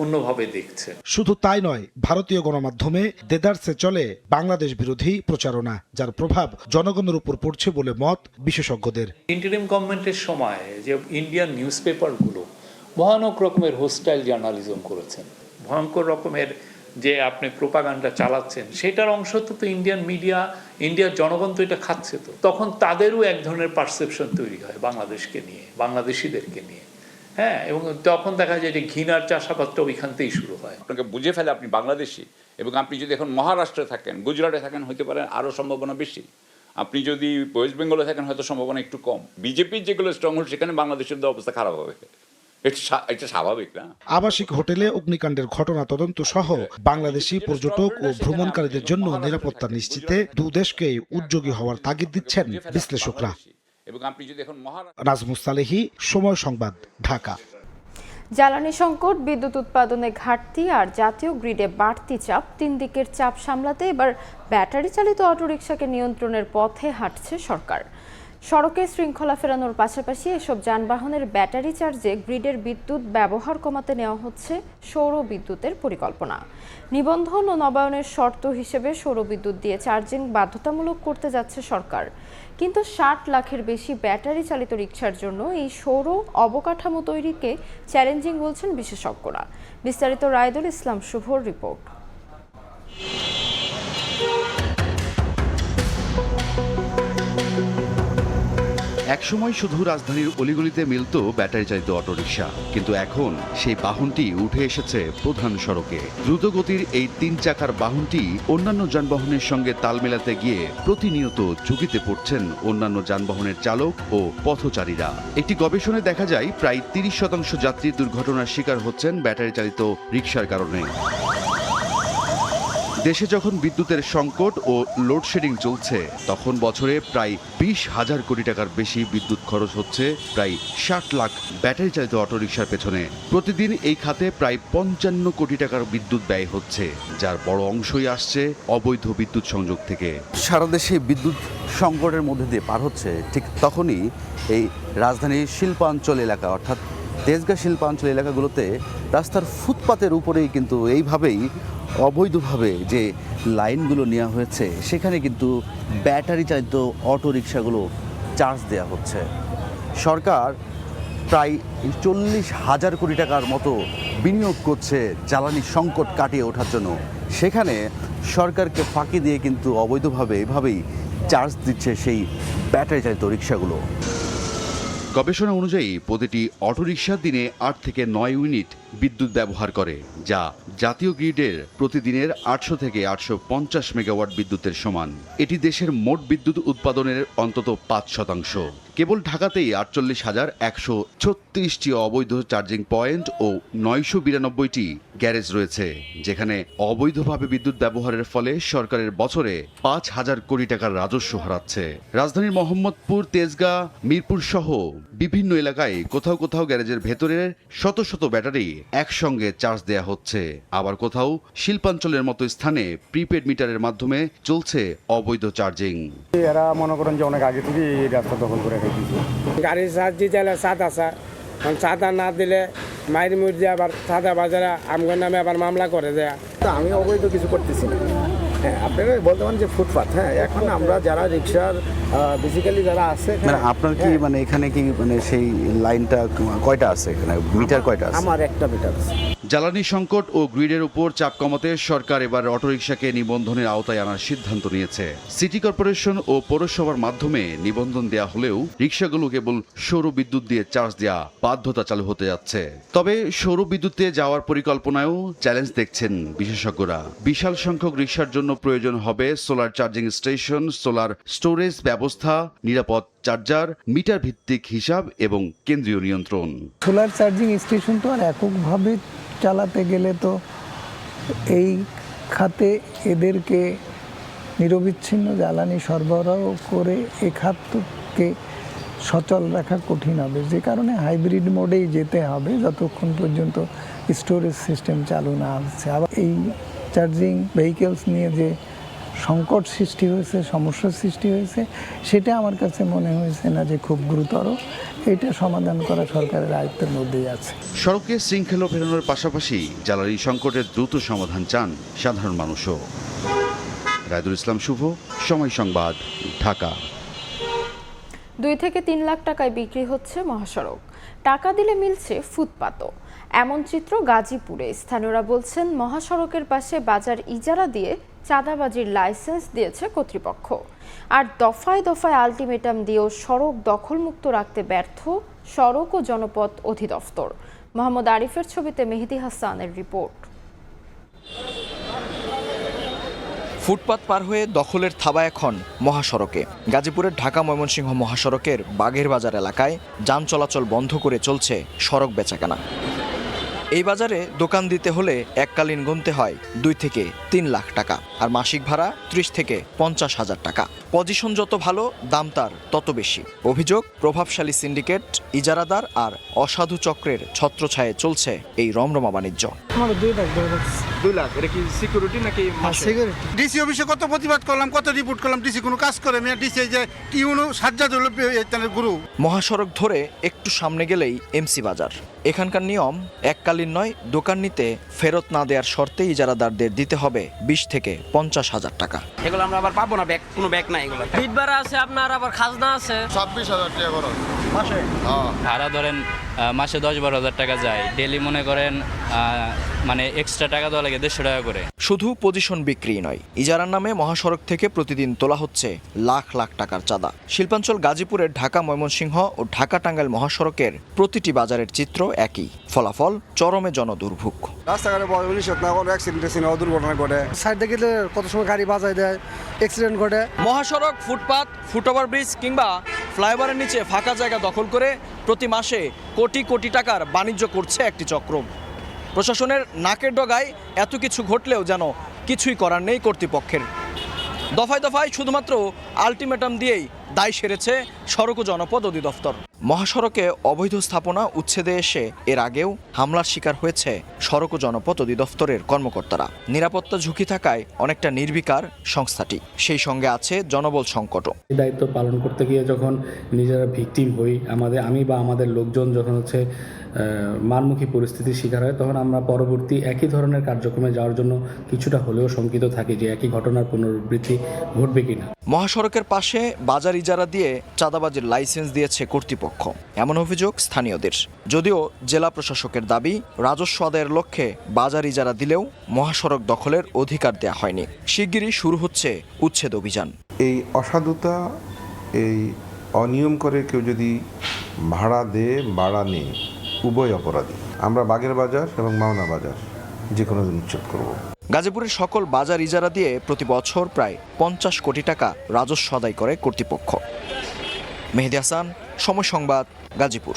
অন্যভাবে দেখছেন। শুধু তাই নয়, ভারতীয় গণমাধ্যমে দেদারসে চলে বাংলাদেশ বিরোধী প্রচারণা, যার প্রভাব জনগণের উপর পড়ছে বলে মত বিশেষজ্ঞদের। ইন্টারিম গভর্নমেন্টের সময় যে ইন্ডিয়ান নিউজ পেপারগুলো ভয়ানক রকমের হোস্টাইল জার্নালিজম করেছেন, ভয়ঙ্কর রকমের যে আপনি প্রোপাগান্ডা চালাচ্ছেন, সেটার অংশ তো ইন্ডিয়ান মিডিয়া, ইন্ডিয়ার জনগণ তো এটা খাচ্ছে। তো তখন তাদেরও এক ধরনের পারসেপশন তৈরি হয় বাংলাদেশকে নিয়ে, বাংলাদেশিদেরকে নিয়ে। হ্যাঁ, এবং তখন দেখা যায় যে ঘৃণার চাষাবাদটা ওইখান থেকেই শুরু হয়। আপনাকে বুঝে ফেলে আপনি বাংলাদেশি, এবং আপনি যদি এখন মহারাষ্ট্রে থাকেন, গুজরাটে থাকেন, হইতে পারে আরও সম্ভাবনা বেশি। আপনি যদি ওয়েস্ট বেঙ্গলে থাকেন হয়তো সম্ভাবনা একটু কম। বিজেপির যেগুলো স্ট্রং হোল্ড, সেখানে বাংলাদেশের অবস্থা খারাপ হবে, এটা স্বাভাবিক না? আবাসিক হোটেলে অগ্নিকাণ্ডের ঘটনা তদন্ত সহ বাংলাদেশি পর্যটক ও ভ্রমণকারীদের জন্য নিরাপত্তা নিশ্চিতে দুদেশকেই উদ্যোগী হওয়ার তাগিদ দিচ্ছেন বিশ্লেষকরা। নাজমুস সালেহী, সময় সংবাদ, ঢাকা। জ্বালানি সংকট, বিদ্যুৎ উৎপাদনে ঘাটতি আর জাতীয় গ্রিডে বাড়তি চাপ, 3 দিকের চাপ সামলাতে এবার ব্যাটারি চালিত অটোরিকশাকে নিয়ন্ত্রণের পথে হাঁটছে সরকার। সড়কে শৃঙ্খলা ফেরানোর পাশাপাশি এসব যানবাহনের ব্যাটারি চার্জে গ্রিডের বিদ্যুৎ ব্যবহার কমাতে নেওয়া হচ্ছে সৌর বিদ্যুতের পরিকল্পনা। নিবন্ধন ও নবায়নের শর্ত হিসেবে সৌর বিদ্যুৎ দিয়ে চার্জিং বাধ্যতামূলক করতে যাচ্ছে সরকার। কিন্তু 60 লাখের বেশি ব্যাটারি চালিত রিকশার জন্য এই সৌর অবকাঠামো তৈরিকে চ্যালেঞ্জিং বলছেন বিশেষজ্ঞরা। বিস্তারিত রায়দুল ইসলাম শুভর রিপোর্ট। একসময় শুধু রাজধানীর অলিগলিতে মিলত ব্যাটারি চালিত অটোরিকশা, কিন্তু এখন সেই বাহনটি উঠে এসেছে প্রধান সড়কে। দ্রুতগতির এই 3 চাকার বাহনটি অন্যান্য যানবাহনের সঙ্গে তাল মেলাতে গিয়ে প্রতিনিয়ত ঝুঁকিতে পড়ছেন অন্যান্য যানবাহনের চালক ও পথচারীরা। একটি গবেষণায় দেখা যায় প্রায় 30% যাত্রী দুর্ঘটনার শিকার হচ্ছেন ব্যাটারি চালিত রিকশার কারণে। দেশে যখন বিদ্যুতের সংকট ও লোডশেডিং চলছে তখন বছরে প্রায় 20,000 কোটি টাকার বেশি বিদ্যুৎ খরচ হচ্ছে প্রায় 60 লাখ ব্যাটারি চালিত অটোরিকশার পেছনে। প্রতিদিন এই খাতে প্রায় 55 কোটি টাকার বিদ্যুৎ ব্যয় হচ্ছে, যার বড় অংশই আসছে অবৈধ বিদ্যুৎ সংযোগ থেকে। সারা দেশে বিদ্যুৎ সংকটের মধ্যে দিয়ে পার হচ্ছে, ঠিক তখনই এই রাজধানীর শিল্পাঞ্চল এলাকা অর্থাৎ তেজগাঁ শিল্পাঞ্চল এলাকাগুলোতে রাস্তার ফুটপাতের উপরেই কিন্তু এইভাবেই অবৈধভাবে যে লাইনগুলো নেওয়া হয়েছে সেখানে কিন্তু ব্যাটারি চালিত অটোরিকশাগুলো চার্জ দেওয়া হচ্ছে। সরকার প্রায় 40,000 কোটি টাকার মতো বিনিয়োগ করছে জ্বালানি সংকট কাটিয়ে ওঠার জন্য, সেখানে সরকারকে ফাঁকি দিয়ে কিন্তু অবৈধভাবে এভাবেই চার্জ দিচ্ছে সেই ব্যাটারি চালিত রিকশাগুলো। গবেষণা অনুযায়ী প্রতিটি অটোরিকশা দিনে 8 থেকে 9 ইউনিট বিদ্যুৎ ব্যবহার করে, যা জাতীয় গ্রিডের প্রতিদিনের 800 থেকে 850 মেগাওয়াট বিদ্যুতের সমান। এটি দেশের মোট বিদ্যুৎ উৎপাদনের অন্তত 5%। কেবল ঢাকাতেই 48,136টি অবৈধ চার্জিং পয়েন্ট ও 992টি গ্যারেজ রয়েছে, যেখানে অবৈধভাবে বিদ্যুৎ ব্যবহারের ফলে সরকারের বছরে 5,000 কোটি টাকার রাজস্ব হারাচ্ছে। রাজধানীর মোহাম্মদপুর, তেজগাঁ, মিরপুর সহ বিভিন্ন এলাকায় কোথাও কোথাও গ্যারেজের ভেতরে শত শত ব্যাটারি একসঙ্গে চার্জ দেয়া হচ্ছে, আবার কোথাও শিল্পাঞ্চলের মতো স্থানে প্রিপেড মিটারের মাধ্যমে চলছে অবৈধ চার্জিং। এরা মনে করেন যে অনেক আগে থেকে এই রাস্তা দখল করে রেখেছে। গাড়ি চার্জ দিতে হলে চাঁদা চাঁদা না দিলে মায়ের মুরজি আবার চাঁদা বাজারে আমগর নামে আবার মামলা করে দেয়া। আমি অবৈধ কিছু করতেছি না। হ্যাঁ, আপনারা বলতে পারেন যে ফুটপাথ। হ্যাঁ, এখন আমরা যারা রিক্সার বেসিক্যালি যারা আছে, মানে আপনার কি মানে এখানে কি মানে সেই লাইনটা কয়টা আছে, এখানে মিটার কয়টা আছে? আমার একটা মিটার আছে। জ্বালানি সংকট ও গ্রিডের উপর চাপ কমাতে সরকার এবার অটোরিকশাকে নিবন্ধনের আওতায় আনার সিদ্ধান্ত নিয়েছে। সিটি কর্পোরেশন ও পৌরসভার মাধ্যমে নিবন্ধন দেয়া হলেও রিকশাগুলো কেবল সৌর বিদ্যুৎ দিয়ে চার্জ দেওয়া বাধ্যতা চালু হতে যাচ্ছে। তবে সৌর বিদ্যুতে যাওয়ার পরিকল্পনায়ও চ্যালেঞ্জ দেখছেন বিশেষজ্ঞরা। বিশাল সংখ্যক রিকশার জন্য প্রয়োজন হবে solar charging station, solar storage ব্যবস্থা, নিরাপদ চার্জার, মিটার ভিত্তিক হিসাব এবং কেন্দ্রীয় নিয়ন্ত্রণ। সোলার চার্জিং স্টেশন তো আর এককভাবে চালাতে গেলে তো এই খাতে এদেরকে নিরবিচ্ছিন্ন জ্বালানি সরবরাহ করে এই খাতকে সচল রাখা কঠিন হবে, যে কারণে হাইব্রিড মোডেই যেতে হবে যতক্ষণ পর্যন্ত স্টোরেজ সিস্টেম চালু না হচ্ছে। আবার এই চার্জিং ভেহিকেলস নিয়ে যে সংকট সৃষ্টি হয়েছে, সমস্যার সৃষ্টি হয়েছে, সেটা আমার কাছে মনে হয়েছে না যে খুব গুরুতর। এটা সমাধান করা সরকারের আয়ত্তের মধ্যেই আছে। সড়কে শৃঙ্খলা ফেরানোর পাশাপাশি জ্বালানি সংকটের দ্রুত সমাধান চান সাধারণ মানুষও। রায়দুল ইসলাম শুভ, সময় সংবাদ, ঢাকা। 2 থেকে 3 লাখ টাকায় বিক্রি হচ্ছে মহাসড়ক, টাকা দিলে মিলছে ফুটপাতও। এমন চিত্র গাজীপুরে। স্থানীয়রা বলছেন, মহাসড়কের পাশে বাজার ইজারা দিয়ে চাঁদাবাজির লাইসেন্স দিয়েছে কর্তৃপক্ষ, আর দফায় দফায় আলটিমেটাম দিয়েও সড়ক দখলমুক্ত রাখতে ব্যর্থ সড়ক ও জনপথ অধিদপ্তর। মোহাম্মদ আরিফের ছবিতে মেহেদি হাসানের রিপোর্ট। ফুটপাত পার হয়ে দখলের থাবা এখন মহাসড়কে। গাজীপুরের ঢাকা ময়মনসিংহ মহাসড়কের বাগের বাজার এলাকায় যান চলাচল বন্ধ করে চলছে সড়ক বেচাকেনা। এই বাজারে দোকান দিতে হলে এককালীন গুনতে হয় 2 থেকে 3 লাখ টাকা, আর মাসিক ভাড়া 30 থেকে 50,000 টাকা। পজিশন যত ভালো, দাম তার তত বেশি। অভিযোগ, প্রভাবশালী সিন্ডিকেট, ইজারাদার আর অসাধু চক্রের ছত্রছায়ায় চলছে এই রমরমা বাণিজ্য। 2 লাখ, এটা কি সিকিউরিটি নাকি সিকিউরিটি? ডিসি অফিসে কত প্রতিবাদ করলাম, কত রিপোর্ট করলাম, ডিসি কোনো কাজ করে না। ডিসি যে টিউনো সাজ্জাদ হলো গুরু। মহাসড়ক ধরে একটু সামনে গেলেই এমসি বাজার। এখানকার নিয়ম, এককালীন নয়, দোকান নিতে ফেরত না দেওয়ার শর্তে ইজারাদারদের দিতে হবে 20 থেকে 50,000 টাকা। এগুলো আমরা আবার পাবো না, ব্যাগ কোনো ব্যাগ নাই। এগুলো বিট ভাড়া আছে, আপনার আবার খাজনা আছে। 26,000 টাকা খরচ মাসে। ভাড়া ধরেন মাসে 10-12,000 টাকা যায়। ডেলি মনে করেন মানে এক্সট্রা টাকা দেওয়া লাগে 150 টাকা করে। শুধু পজিশন বিক্রি নয়, ইজারার নামে মহাসড়ক থেকে প্রতিদিন তোলা হচ্ছে লাখ লাখ টাকার চাঁদা। শিল্পাঞ্চল গাজীপুরের ঢাকা ময়মনসিংহ ও ঢাকা টাঙ্গাইল মহাসড়কের প্রতিটি বাজারের চিত্র একই। ফলাফল, চরমে জনদুর্ভোগ। রাস্তাঘাটে অ্যাক্সিডেন্ট, দুর্ঘটনা ঘটে। সাইড থেকে কত সময় গাড়ি বাজায় দেয়, অ্যাক্সিডেন্ট ঘটে। মহাসড়ক, ফুটপাত, ফুটওভার ব্রিজ কিংবা ফ্লাইওভারের নিচে ফাঁকা জায়গা দখল করে প্রতি মাসে কোটি কোটি টাকার বাণিজ্য করছে একটি চক্র। প্রশাসনের নাকের ডগায় এত কিছু ঘটলেও যেন কিছুই করার নেই কর্তৃপক্ষের। দফায় দফায় শুধুমাত্র আলটিমেটাম দিয়েই দায় সেরেছে সড়ক ও জনপদ অধিদপ্তর। মহাসড়কে অবৈধ স্থাপনা উচ্ছেদে এসে এর আগেও হামলার শিকার হয়েছে সড়ক ও জনপদ অধিদপ্তরের কর্মকর্তারা। নিরাপত্তা ঝুঁকি থাকায় অনেকটা নির্বিকার সংস্থাটি, সেই সঙ্গে আছে জনবল সংকটও। দায়িত্ব পালন করতে গিয়ে যখন নিজেরা ভিকটিম হই, আমি বা আমাদের লোকজন যখন মারমুখী পরিস্থিতির শিকার হয়, তখন আমরা পরবর্তী একই ধরনের কার্যক্রমে যাওয়ার জন্য কিছুটা হলেও শঙ্কিত থাকি যে একই ঘটনার পুনরাবৃত্তি ঘটবে কিনা। মহাসড়কের পাশে বাজার ইজারা দিয়ে চাঁদাবাজির লাইসেন্স দিয়েছে কর্তৃপক্ষ, এমন অভিযোগ স্থানীয়দের। যদিও জেলা প্রশাসকের দাবি, রাজস্ব আদায়ের লক্ষ্যে বাজার ইজারা দিলেও মহাসড়ক দখলের অধিকার দেয়া হয়নি। শিগগিরই শুরু হচ্ছে উচ্ছেদ অভিযান। এই অসাধুতা, এই অনিয়ম করে কেউ যদি ভাড়া দেয়, ভাড়া নেই, উভয় অপরাধী। আমরা বাগের বাজার এবং মাওনা বাজার যে কোনো দিন উচ্ছেদ করব। গাজীপুরের সকল বাজার ইজারা দিয়ে প্রতি বছর প্রায় 50 কোটি টাকা রাজস্ব আদায় করে কর্তৃপক্ষ। মেহেদী হাসান, সময় সংবাদ, গাজীপুর।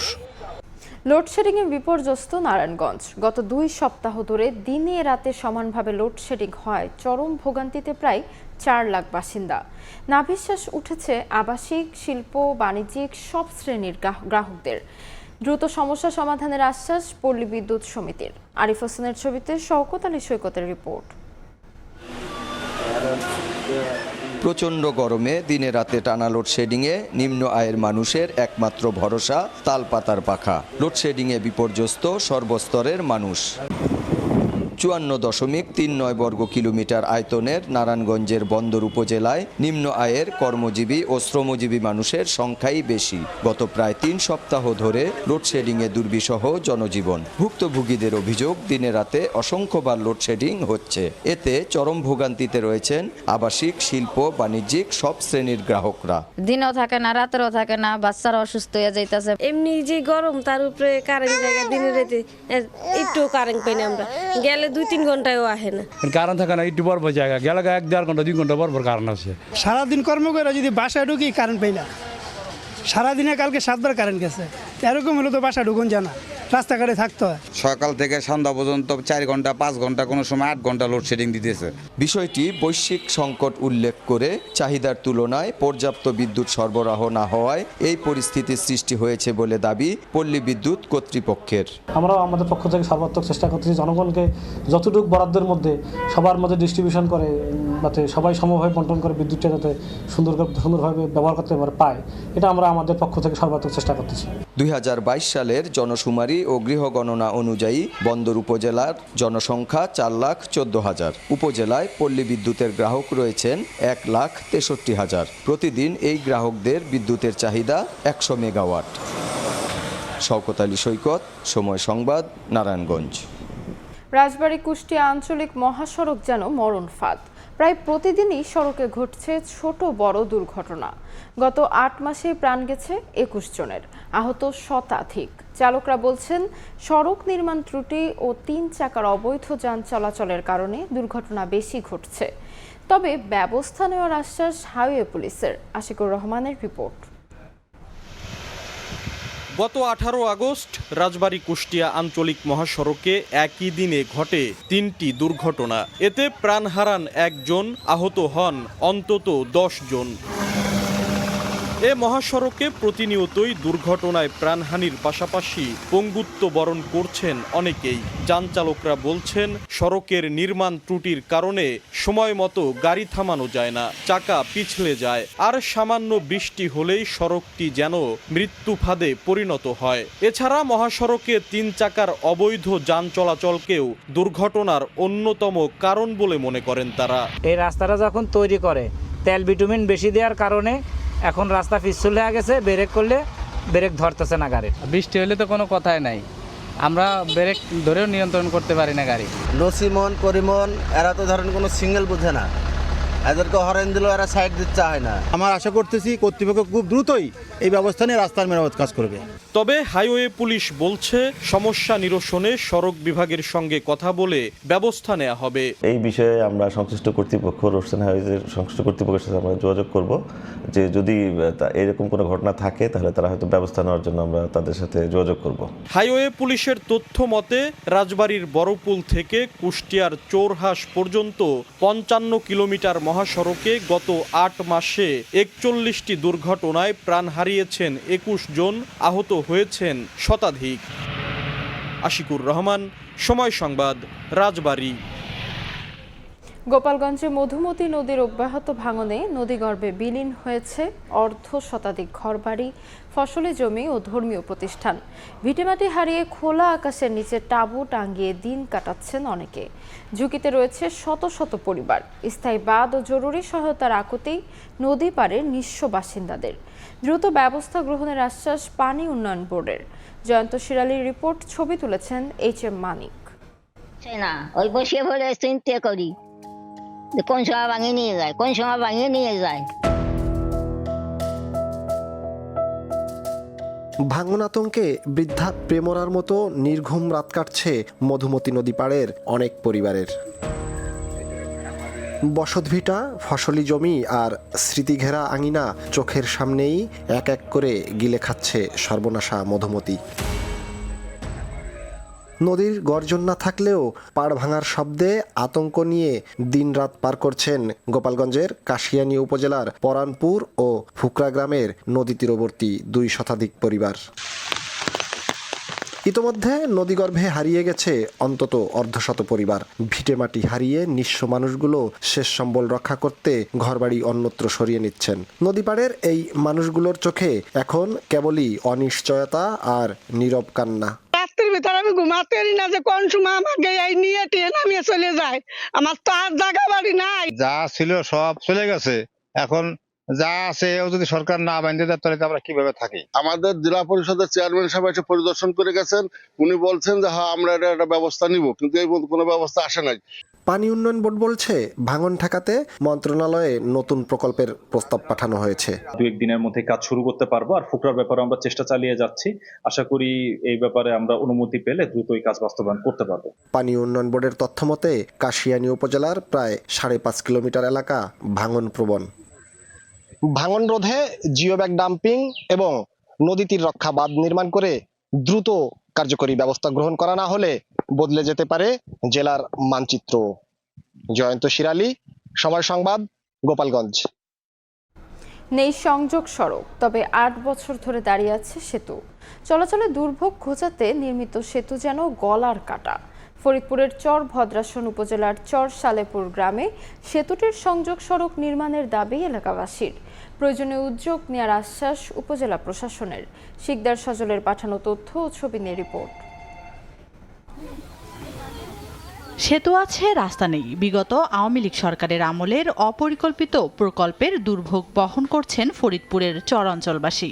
লোডশেডিংয়ে বিপর্যস্ত নারায়ণগঞ্জ। গত 2 সপ্তাহ ধরে দিনে রাতে সমানভাবে লোডশেডিং হয় চরম ভোগান্তিতে প্রায় 4 লাখ বাসিন্দা। নাভিশ্বাস উঠেছে আবাসিক, শিল্প, বাণিজ্যিক সব শ্রেণীর গ্রাহকদের। দ্রুত সমস্যা সমাধানের আশ্বাস পল্লী বিদ্যুৎ সমিতির। আরিফ হোসেনের ছবিতে শওকত আলী সৈকতের রিপোর্ট। প্রচণ্ড গরমে দিনে রাতে টানা লোডশেডিংয়ে নিম্ন আয়ের মানুষের একমাত্র ভরসা তালপাতার পাখা। লোডশেডিংয়ে বিপর্যস্ত সর্বস্তরের মানুষ। 54.39 বর্গ কিলোমিটার আয়তনের নারায়ণগঞ্জের বন্দর উপজেলায় নিম্ন আয়ের কর্মজীবী ও শ্রমজীবী মানুষের সংখ্যাই বেশি। গত প্রায় 3 সপ্তাহ ধরে লোডশেডিংয়ে দুর্বিষহ জনজীবন। ভুক্তভোগীদের অভিযোগ, দিনে রাতে অসংখ্যবার লোডশেডিং হচ্ছে। এতে চরম ভোগান্তিতে রয়েছেন আবাসিক, শিল্প, বাণিজ্যিক সব শ্রেণীর গ্রাহকরা। দিনও থাকে না, রাতেরও থাকে না, বাচ্চারা অসুস্থ হয়ে যাইতেছে। এমনি যে গরম, তার উপরে কারেন্ট জায়গা দিনে রাতে একটু কারেন্ট পাই না, আমরা গেলে 2-3 ঘন্টায়ও আসে না। কারণ থাকে না, একটু বরবর জায়গা গেলে 1-1.5 ঘন্টা 2 ঘন্টা বরবর কারণ আছে। সারাদিন কর্ম করে যদি বাসায় ঢুকি কারেন্ট পাই না। সারাদিনে কালকে 7 বার কারেন্ট গেছে। এরকম হলে তো বাসা ঢুকুন জানা, রাস্তাঘাটে থাকতে হয়। সকাল থেকে সন্ধ্যা পর্যন্ত 4 ঘন্টা 5 ঘন্টা, কোনো সময় 8 ঘন্টা লোডশেডিং দিতেছে। বিষয়টি বৈশ্বিক সংকট উল্লেখ করে চাহিদার তুলনায় পর্যাপ্ত বিদ্যুৎ সরবরাহ না হওয়ায় এই পরিস্থিতির সৃষ্টি হয়েছে বলে দাবি পল্লী বিদ্যুৎ কর্তৃপক্ষের। আমরা আমাদের পক্ষ থেকে সর্বাত্মক চেষ্টা করতেছি জনগণকে যতটুকু বরাদ্দের মধ্যে সবার মধ্যে ডিস্ট্রিবিউশন করে, যাতে সবাই সমভাবে বন্টন করে বিদ্যুৎটা যাতে সুন্দরভাবে ব্যবহার করতে পায়, এটা আমরা আমাদের পক্ষ থেকে সর্বাত্মক চেষ্টা করতেছি। 2022 সালের জনশুমারি ও গৃহ গণনা অনুযায়ী বন্দর উপজেলার জনসংখ্যা 4,14,000। উপজেলায় পল্লী বিদ্যুতের গ্রাহক রয়েছেন 1,63,000। প্রতিদিন এই গ্রাহকদের বিদ্যুতের চাহিদা 100 মেগাওয়াট। শওকত আলী সৈকত, সময় সংবাদ, নারায়ণগঞ্জ। রাজবাড়ী কুষ্টিয়া আঞ্চলিক মহাসড়ক যেন মরণ ফাঁদ। প্রায় প্রতিদিনই সড়কে ঘটছে ছোট বড় দুর্ঘটনা। গত 8 মাসে প্রাণ গেছে 21 জনের, আহত শতাধিক। চালকরা বলছেন, সড়ক নির্মাণ ত্রুটি ও 3 চাকার অবৈধ যান চলাচলের কারণে দুর্ঘটনা বেশি ঘটছে। তবে ব্যবস্থা নেওয়ার আশ্বাস হাইওয়ে পুলিশের। আশিকুর রহমানের রিপোর্ট। গত 18 আগস্ট রাজবাড়ী কুষ্টিয়া আঞ্চলিক মহাসড়কে একই দিনে ঘটে 3টি দুর্ঘটনা। এতে প্রাণ হারান 1 জন, আহত হন অন্তত 10 জন। এ মহাসড়কে প্রতিনিয়তই দুর্ঘটনায় প্রাণহানির পাশাপাশি পঙ্গুত্ব বরণ করছেন অনেকেই। যান চালকরা বলছেন, সড়কের নির্মাণ ত্রুটির কারণে সময় মতো গাড়ি থামানো যায় না, চাকা পিছলে যায়, আর সামান্য বৃষ্টি হলেই সড়কটি যেন মৃত্যু ফাঁদে পরিণত হয়। এছাড়া মহাসড়কে 3 চাকার অবৈধ যান চলাচলকেও দুর্ঘটনার অন্যতম কারণ বলে মনে করেন তারা। এই রাস্তাটা যখন তৈরি করে তেল বিটুমিন বেশি দেওয়ার কারণে এখন রাস্তা পিছল হয়ে গেছে, ব্রেক করলে ব্রেক ধরতেছে না গাড়ি। বৃষ্টি হলে তো কোনো কথাই নাই, আমরা ব্রেক ধরেও নিয়ন্ত্রণ করতে পারি না গাড়ি। নসিমন করিমন এরা তো ধরেন কোনো সিঙ্গেল বুঝে না, এদেরকে হরেন দিলেও এরা সাইড দিতে হয় না। আমার আশা করতেছি কর্তৃপক্ষ খুব দ্রুতই এই ব্যবস্থা নিয়ে রাস্তার মেরামত কাজ করবে। তবে হাইওয়ে পুলিশ বলছে সমস্যা নিরসনে সড়ক বিভাগের সঙ্গে কথা বলে ব্যবস্থা নেওয়া হবে। এই বিষয়ে আমরা সংশ্লিষ্ট কর্তৃপক্ষ রোডসেন হাইওয়েজের সংশ্লিষ্ট কর্তৃপক্ষের সাথে আমরা যোগাযোগ করব, যে যদি এরকম কোনো ঘটনা থাকে তাহলে তারা হয়তো ব্যবস্থা নেওয়ার জন্য আমরা তাদের সাথে যোগাযোগ করব। হাইওয়ে পুলিশের তথ্য মতে রাজবাড়ীর বড়পুল থেকে কুষ্টিয়ার চোরহাস পর্যন্ত 55 কিলোমিটার মহাসড়কে গত 8 মাসে 41টি দুর্ঘটনায় প্রাণ হারিয়েছেন 21 জন, আহত হয়েছেন শতাধিক। আশিকুর রহমান, সময় সংবাদ, রাজবাড়ী। গোপালগঞ্জে মধুমতি নদীর অব্যাহত ভাঙনে নদীগর্ভে বিলীন হয়েছে অর্ধ শতাধিক ঘরবাড়ি, ফসলি জমি ও ধর্মীয় প্রতিষ্ঠান। ভিটেমাটি হারিয়ে খোলা আকাশের নিচে তাঁবু টাঙ্গিয়ে দিন কাটাচ্ছেন অনেকে। ঝুঁকিতে রয়েছে শত শত পরিবার। স্থায়ী বাঁধ ও জরুরি সহায়তার আকুতি নদী পাড়ের নিঃস্ব বাসিন্দাদের। দ্রুত ব্যবস্থা গ্রহণের আশ্বাস পানি উন্নয়ন বোর্ডের। জয়ন্ত শিরালির রিপোর্ট, ছবি তুলেছেন HM মানিক। না ওই বসে বলে চিন্তা করি কোন সময় ভাঙিয়ে নিয়ে যায়, কোন সময় ভাঙিয়ে নিয়ে যায়। ভাঙন আতঙ্কে বৃদ্ধা প্রেমরার মতো নির্ঘুম রাত কাটছে মধুমতি নদী পাড়ের অনেক পরিবারের। বসতভিটা, ফসলি জমি আর স্মৃতিঘেরা আঙিনা চোখের সামনেই এক এক করে গিলে খাচ্ছে সর্বনাশা মধুমতি। নদীর গর্জন না থাকলেও পাড় ভাঙার শব্দে আতঙ্ক নিয়ে দিনরাত পার করছেন গোপালগঞ্জের কাশিয়ানী উপজেলার পরানপুর ও ফুকরা গ্রামের নদী তীরবর্তী 2 শতাধিক পরিবার। ইতোমধ্যে নদীগর্ভে হারিয়ে গেছে অন্তত অর্ধশত পরিবার। ভিটেমাটি হারিয়ে নিঃস্ব মানুষগুলো শেষ সম্বল রক্ষা করতে ঘরবাড়ি অন্যত্র সরিয়ে নিচ্ছেন। নদীপাড়ের এই মানুষগুলোর চোখে এখন কেবলই অনিশ্চয়তা আর নীরব কান্না। রাত্রির ভিতরে আমি ঘুমাতে পারি না যে কোন সময় আমাকে এই নিয়ে টেনে নামিয়ে চলে যায়। আমার তো আর জায়গা বাড়ি নাই, যা ছিল সব চলে গেছে। এখন যা আছে এও যদি সরকার না বাঁধে দেয় তাহলে আমরা কিভাবে থাকি? আমাদের জেলা পরিষদের চেয়ারম্যান সাহেব এসে পরিদর্শন করে গেছেন। উনি বলছেন যে হ্যাঁ আমরা এটা একটা ব্যবস্থা নিব, কিন্তু এই কোনো ব্যবস্থা আসে নাই। পানি উন্নয়ন বোর্ড বলছে ভাঙন ঠেকাতে মন্ত্রণালয়ে নতুন প্রকল্পের প্রস্তাব পাঠানো হয়েছে। 2-1 দিনের মধ্যে কাজ শুরু করতে পারবো। আর ফুকরার ব্যাপারে আমরা চেষ্টা চালিয়ে যাচ্ছি। আশা করি এই ব্যাপারে আমরা অনুমতি পেলে দ্রুত এই কাজ বাস্তবায়ন করতে পারবো। পানি উন্নয়ন বোর্ডের তথ্য মতে কাশিয়ানী উপজেলার প্রায় 5.5 কিলোমিটার এলাকা ভাঙন প্রবণ। ভাঙন রোধে জিও ব্যাগ ডাম্পিং এবং নদী তীর রক্ষা বাঁধ নির্মাণ করে দ্রুত কার্যকরী ব্যবস্থা গ্রহণ করা না হলে বদলে যেতে পারে জেলার মানচিত্র। জয়ন্ত শিরালি, সময় সংবাদ, গোপালগঞ্জ। নেই সংযোগ সড়ক, তবে 8 বছর ধরে দাঁড়িয়ে আছে সেতু। চলাচলে দুর্ভোগ ঘোচাতে নির্মিত সেতু যেন গলার কাটা। ফরিদপুরের চর ভদ্রাসন উপজেলার চর সালেপুর গ্রামে সেতুটির সংযোগ সড়ক নির্মাণের দাবি এলাকাবাসীর। প্রয়োজনীয় উদ্যোগ নেওয়ার আশ্বাস উপজেলা প্রশাসনের। শিকদার সজলের পাঠানো তথ্য ও ছবি নিয়ে রিপোর্ট। সেতু আছে, রাস্তা নেই। বিগত আওয়ামী লীগ সরকারের আমলের অপরিকল্পিত প্রকল্পের দুর্ভোগ বহন করছেন ফরিদপুরের চর অঞ্চলবাসী।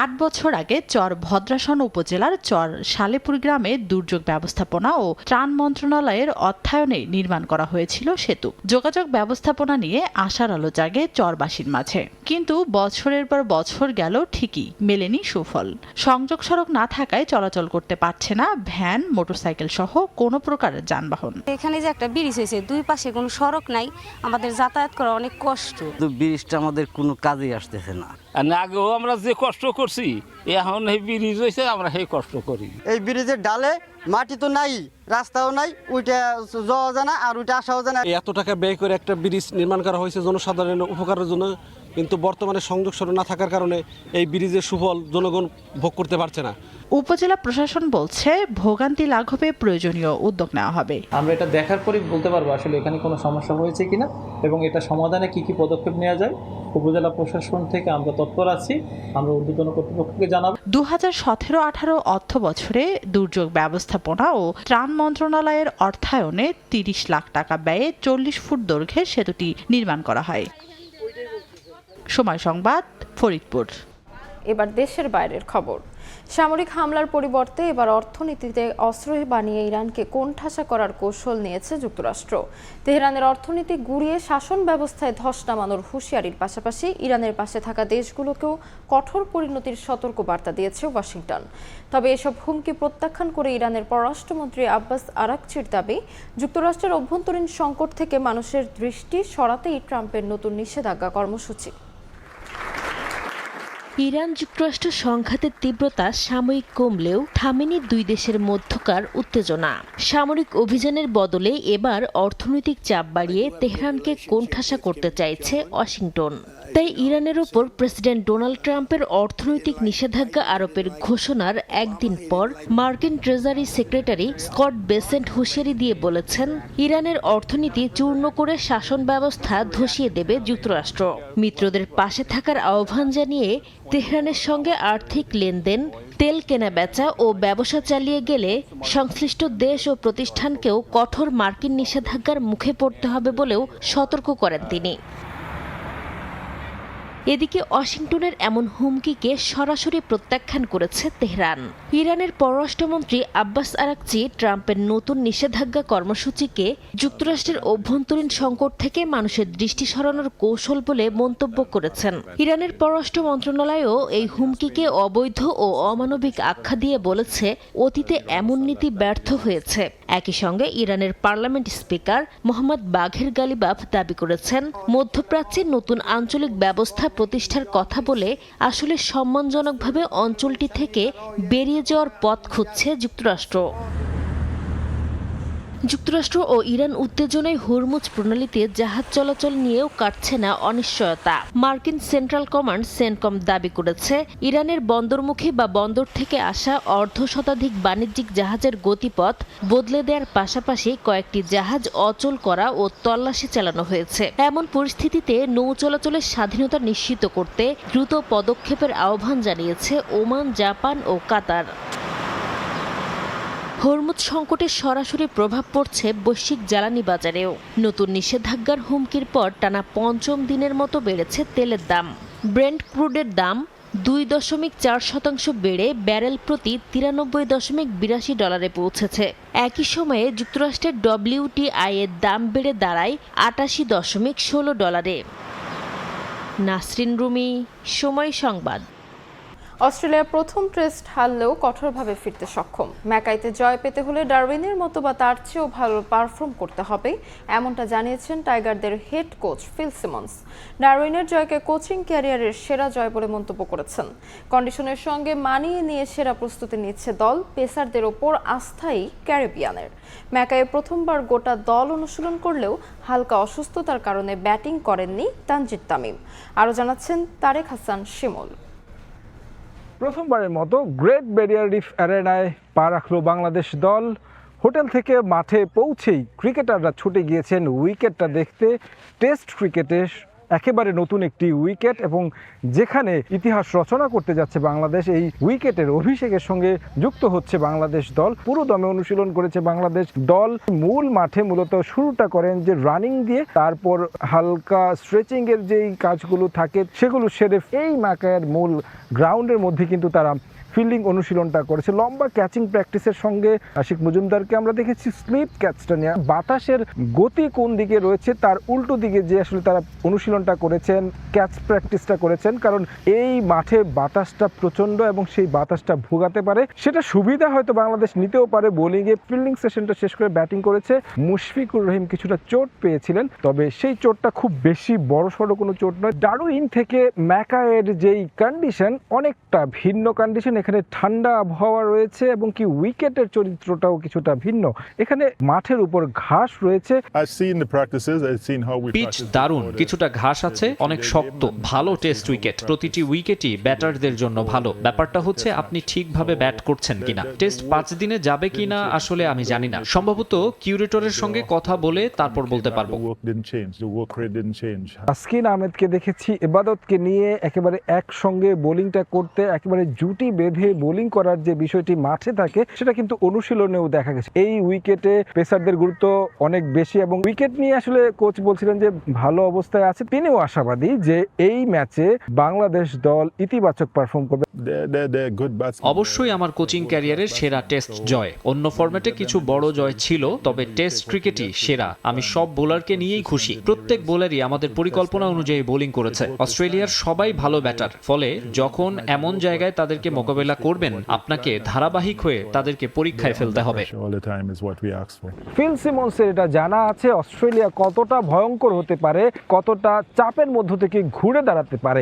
8 বছর আগে চর ভদ্রাসন উপজেলার চর সালেপুর গ্রামে দুর্যোগ ব্যবস্থাপনা ও ত্রাণ মন্ত্রণালয়ের অর্থায়নে নির্মাণ করা হয়েছিল সেতু। যোগাযোগ ব্যবস্থাপনা নিয়ে আশার আলো জাগে চরবাসীর মাঝে, কিন্তু বছরের পর বছর গেল, ঠিকই মেলেনি সুফল। সংযোগ সড়ক না থাকায় চলাচল করতে পারছে না ভ্যান, মোটরসাইকেল সহ কোনো প্রকার যানবাহন। এখানে যে একটা ব্রিজ হয়েছে, 2 পাশে কোনো সড়ক নাই, আমাদের যাতায়াত করা অনেক কষ্ট। ব্রিজটা আমাদের কোনো কাজে আসতেছে না। আগেও আমরা যে কষ্ট করছি, এখন এই ব্রিজ হয়েছে, আমরা সেই কষ্ট করি। এই ব্রিজের ডালে মাটি তো নাই, রাস্তাও নাই, ওইটা যাওয়া যায় না আর ওইটা আসাও যায় না। এত টাকা ব্যয় করে একটা ব্রিজ নির্মাণ করা হয়েছে জনসাধারণের উপকারের জন্য, কিন্তু বর্তমানে সংযোগ সড়ক না থাকার কারণে এই ব্রিজের সুফল জনগণ ভোগ করতে পারছে না। উপজেলা প্রশাসন বলছে ভোগান্তি লাঘবে প্রয়োজনীয় উদ্যোগ নেওয়া হবে। আমরা এটা দেখার পরই বলতে পারবো আসলে এখানে কোনো সমস্যা হয়েছে কিনা এবং এটা সমাধানে কি কি পদক্ষেপ নেওয়া যায়। উপজেলা প্রশাসন থেকে আমরা তৎপর আছি, আমরা ঊর্ধ্বতন কর্তৃপক্ষকে জানাবো। 2017-18 অর্থ বছরে দুর্যোগ ব্যবস্থাপনা ও ত্রাণ মন্ত্রণালয়ের অর্থায়নে 30 লাখ টাকা ব্যয়ে 40 ফুট দৈর্ঘ্যের সেতুটি নির্মাণ করা হয়। সময় সংবাদ, ফরিদপুর। এবার দেশের বাইরের খবর। সামরিক হামলার পরিবর্তে এবার অর্থনীতিতে অস্ত্র বানিয়ে ইরানকে কোণঠাসা করার কৌশল নিয়েছে যুক্তরাষ্ট্র। তেহরানের অর্থনীতি গুঁড়িয়ে শাসন ব্যবস্থায় ধস নামানোর হুঁশিয়ারির পাশাপাশি ইরানের পাশে থাকা দেশগুলোকেও কঠোর পরিণতির সতর্ক বার্তা দিয়েছে ওয়াশিংটন। তবে এসব হুমকি প্রত্যাখ্যান করে ইরানের পররাষ্ট্রমন্ত্রী আব্বাস আরাকচির দাবি, যুক্তরাষ্ট্রের অভ্যন্তরীণ সংকট থেকে মানুষের দৃষ্টি সরাতেই ট্রাম্পের নতুন নিষেধাজ্ঞা কর্মসূচি। ইরান যুক্তরাষ্ট্র সংঘাতের তীব্রতা সাময়িক কমলেও থামেনি দুই দেশের মধ্যকার উত্তেজনা। সামরিক অভিযানের বদলে এবার অর্থনৈতিক চাপ বাড়িয়ে তেহরানকে কোণঠাসা করতে চাইছে ওয়াশিংটন। তাই ইরানের ওপর প্রেসিডেন্ট ডোনাল্ড ট্রাম্পের অর্থনৈতিক নিষেধাজ্ঞা আরোপের ঘোষণার একদিন পর মার্কিন ট্রেজারি সেক্রেটারি স্কট বেসেন্ট হুঁশিয়ারি দিয়ে বলেছেন, ইরানের অর্থনীতি চূর্ণ করে শাসন ব্যবস্থা ধসিয়ে দেবে যুক্তরাষ্ট্র। মিত্রদের পাশে থাকার আহ্বান জানিয়ে তেহরানের সঙ্গে আর্থিক লেনদেন, তেল কেনাবেচা ও ব্যবসা চালিয়ে গেলে সংশ্লিষ্ট দেশ ও প্রতিষ্ঠানকেও কঠোর মার্কিন নিষেধাজ্ঞার মুখে পড়তে হবে বলেও সতর্ক করেন তিনি। এদিকে ওয়াশিংটনের এমন হুমকিকে সরাসরি প্রত্যাখ্যান করেছে তেহরান। ইরানের পররাষ্ট্রমন্ত্রী আব্বাস আরাকচি ট্রাম্পের নতুন নিষেধাজ্ঞা কর্মসূচিকে যুক্তরাষ্ট্রের অভ্যন্তরীণ সংকট থেকে মানুষের দৃষ্টি সরানোর কৌশল বলে মন্তব্য করেছেন। ইরানের পররাষ্ট্র মন্ত্রণালয়ও এই হুমকিকে অবৈধ ও অমানবিক আখ্যা দিয়ে বলেছে, অতীতে এমন নীতি ব্যর্থ হয়েছে। একই সঙ্গে ইরানের পার্লামেন্ট স্পিকার মোহাম্মদ বাঘের গালিবাফ দাবি করেছেন, মধ্যপ্রাচ্যে নতুন আঞ্চলিক ব্যবস্থা প্রতিষ্ঠার কথা বলে আসলে সম্মানজনকভাবে অঞ্চলটি থেকে বেরিয়ে যাওয়ার পথ খুঁজছে যুক্তরাষ্ট্র। যুক্তরাষ্ট্র ও ইরান উত্তেজনায় হরমুজ প্রণালীতে জাহাজ চলাচল নিয়েও কাটছে না অনিশ্চয়তা। মার্কিন সেন্ট্রাল কমান্ড সেন্টকম দাবি করেছে, ইরানের বন্দরমুখী বা বন্দর থেকে আসা অর্ধশতাধিক বাণিজ্যিক জাহাজের গতিপথ বদলে দেওয়ার পাশাপাশি কয়েকটি জাহাজ অচল করা ও তল্লাশি চালানো হয়েছে। এমন পরিস্থিতিতে নৌ চলাচলের স্বাধীনতা নিশ্চিত করতে দ্রুত পদক্ষেপের আহ্বান জানিয়েছে ওমান, জাপান ও কাতার। হরমুজ সংকটের সরাসরি প্রভাব পড়ছে বৈশ্বিক জ্বালানি বাজারেও। নতুন নিষেধাজ্ঞার হুমকির পর টানা পঞ্চম দিনের মতো বেড়েছে তেলের দাম। ব্রেন্ট ক্রুডের দাম 2.4% বেড়ে ব্যারেল প্রতি $93.82 পৌঁছেছে। একই সময়ে যুক্তরাষ্ট্রের WTI এর দাম বেড়ে দাঁড়ায় $88.16। নাসরিন রুমি, সময় সংবাদ। অস্ট্রেলিয়ার প্রথম টেস্ট হারলেও কঠোরভাবে ফিরতে সক্ষম। ম্যাকাইতে জয় পেতে হলে ডারউইনের মতো বা তার চেয়েও ভালো পারফর্ম করতে হবে, এমনটা জানিয়েছেন টাইগারদের হেড কোচ ফিল সিমন্স। ডারউইনের জয়কে কোচিং ক্যারিয়ারের সেরা জয় বলে মন্তব্য করেছেন। কন্ডিশনের সঙ্গে মানিয়ে নিয়ে সেরা প্রস্তুতি নিচ্ছে দল। পেসারদের ওপর আস্থাই ক্যারিবিয়ানের। ম্যাকাইয়ে প্রথমবার গোটা দল অনুশীলন করলেও হালকা অসুস্থতার কারণে ব্যাটিং করেননি তানজিদ তামিম। আরও জানাচ্ছেন তারেক হাসান শিমুল। প্রথমবারের মতো গ্রেট ব্যারিয়ার রিফ অ্যারেনায় পা রাখল বাংলাদেশ দল। হোটেল থেকে মাঠে পৌঁছেই ক্রিকেটাররা ছুটে গিয়েছেন উইকেটটা দেখতে। টেস্ট ক্রিকেটে একেবারে নতুন একটি উইকেট এবং যেখানে ইতিহাস রচনা করতে যাচ্ছে বাংলাদেশ, এই উইকেটের অভিষেকের সঙ্গে যুক্ত হচ্ছে বাংলাদেশ দল। পুরো দমে অনুশীলন করেছে বাংলাদেশ দল। মূল মাঠে মূলত শুরুটা করেন যে রানিং দিয়ে, তারপর হালকা স্ট্রেচিং এর যেই কাজগুলো থাকে সেগুলো সেরে এই ম্যাকাইয়ের মূল গ্রাউন্ডের মধ্যে কিন্তু তারা ফিল্ডিং অনুশীলনটা করেছে। লম্বা ক্যাচিং প্র্যাকটিসের সঙ্গে আশিক মজুমদারকে আমরা দেখেছি স্লিপ ক্যাচটা নিয়ে। বাতাসের গতি কোন দিকে রয়েছে তার উল্টো দিকে যে আসলে তারা অনুশীলনটা করেছেন, ক্যাচ প্র্যাকটিসটা করেছেন, কারণ এই মাঠে বাতাসটা প্রচণ্ড এবং সেই বাতাসটা ভোগাতে পারে। সেটা সুবিধা হয়তো বাংলাদেশ নিতেও পারে। বোলিংয়ে ফিল্ডিং সেশনটা শেষ করে ব্যাটিং করেছে মুশফিকুর রহিম, কিছুটা চোট পেয়েছিলেন, তবে সেই চোটটা খুব বেশি বড়সড় কোনো চোট নয়। ডারউইন থেকে ম্যাকাইয়ের যেই কন্ডিশন অনেকটা ভিন্ন কন্ডিশন। এখানে ঠান্ডা আবহাওয়া রয়েছে এবং কি উইকেটের চরিত্রটাও কিছুটা ভিন্ন। এখানে মাঠের উপর ঘাস রয়েছে। পিচ দারুণ, কিছুটা ঘাস আছে, অনেক শক্ত, ভালো টেস্ট উইকেট। প্রতিটি উইকেটই ব্যাটারদের জন্য ভালো। ব্যাপারটা হচ্ছে আপনি ঠিকভাবে ব্যাট করছেন কিনা। টেস্ট 5 দিনে যাবে কিনা আসলে আমি জানি না, সম্ভবত কিউরেটরের সঙ্গে কথা বলে তারপর বলতে পারবো। তাসকিন আহমেদকে দেখেছি ইবাদতকে নিয়ে একেবারে একসঙ্গে বোলিংটা করতে, একেবারে জুটি বেঁধে বেঁধে বোলিং করার যে বিষয়টি মাঠে থাকে সেটা কিন্তু অনুশীলনেও দেখা গেছে। এই উইকেটে পেসারদের গুরুত্ব অনেক বেশি এবং উইকেট নিয়ে আসলে কোচ বলছিলেন যে ভালো অবস্থায় আছে। তিনিও আশাবাদী যে এই ম্যাচে বাংলাদেশ দল ইতিবাচক পারফর্ম করবে। অবশ্যই আমার কোচিং ক্যারিয়ারের সেরা টেস্ট জয়। অন্য ফরম্যাটে কিছু বড় জয় ছিল, তবে টেস্ট ক্রিকেটই সেরা। আমি সব বোলারকে নিয়েই খুশি। প্রত্যেক বোলারই আমাদের পরিকল্পনা অনুযায়ী বোলিং করেছে। অস্ট্রেলিয়ার সবাই ভালো ব্যাটার, ফলে যখন এমন জায়গায় তাদেরকে মোকাবেলা করবেন আপনাকে ধারাবাহিক হয়ে তাদেরকে পরীক্ষায় ফেলতে হবে। ফিল সিমন্সের এটা জানা আছে অস্ট্রেলিয়া কতটা ভয়ঙ্কর হতে পারে, কতটা চাপের মধ্য থেকে ঘুরে দাঁড়াতে পারে।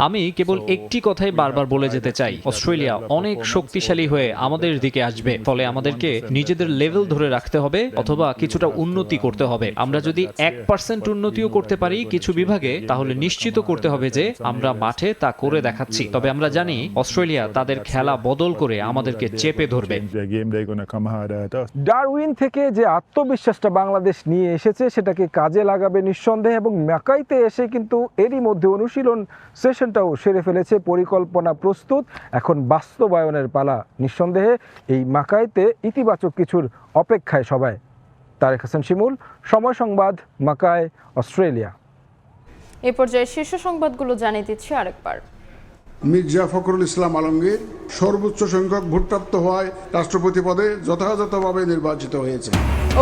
আমি কেবল একটি কথাই বারবার বলে যেতে চাই, অস্ট্রেলিয়া অনেক শক্তিশালী হয়ে আমাদের দিকে আসবে। ফলে আমাদেরকে নিজেদের লেভেল ধরে রাখতে হবে অথবা কিছুটা উন্নতি করতে হবে। আমরা যদি 1% উন্নতিও করতে পারি কিছু বিভাগে, তাহলে নিশ্চিত করতে হবে যে আমরা মাঠে তা করে দেখাচ্ছি। তবে আমরা জানি অস্ট্রেলিয়া তাদের খেলা বদল করে আমাদেরকে চেপে ধরবে। ডারউইন থেকে যে আত্মবিশ্বাসটা বাংলাদেশ নিয়ে এসেছে সেটাকে কাজে লাগাবে নিঃসন্দেহে এবং ম্যাকাইতে এসে কিন্তু এরই মধ্যে অনুশীলন সেশনটাও সেরে ফেলেছে। পরিকল্পনা প্রস্তুত, এখন বাস্তবায়নের পালা। নিঃসন্দেহে এই মাকাইতে ইতিবাচক কিছুর অপেক্ষায় সবাই। তারেক হাসান শিমুল, সময় সংবাদ, মাকাই, অস্ট্রেলিয়া। এ পর্যায়ে শীর্ষ সংবাদগুলো জানিয়ে দিচ্ছি আরেকবার। মির্জা ফখরুল ইসলাম আলমগীর সর্বোচ্চ সংখ্যক ভোটপ্রাপ্ত হওয়ায় রাষ্ট্রপতি পদে যথাযথভাবে নির্বাচিত হয়েছে।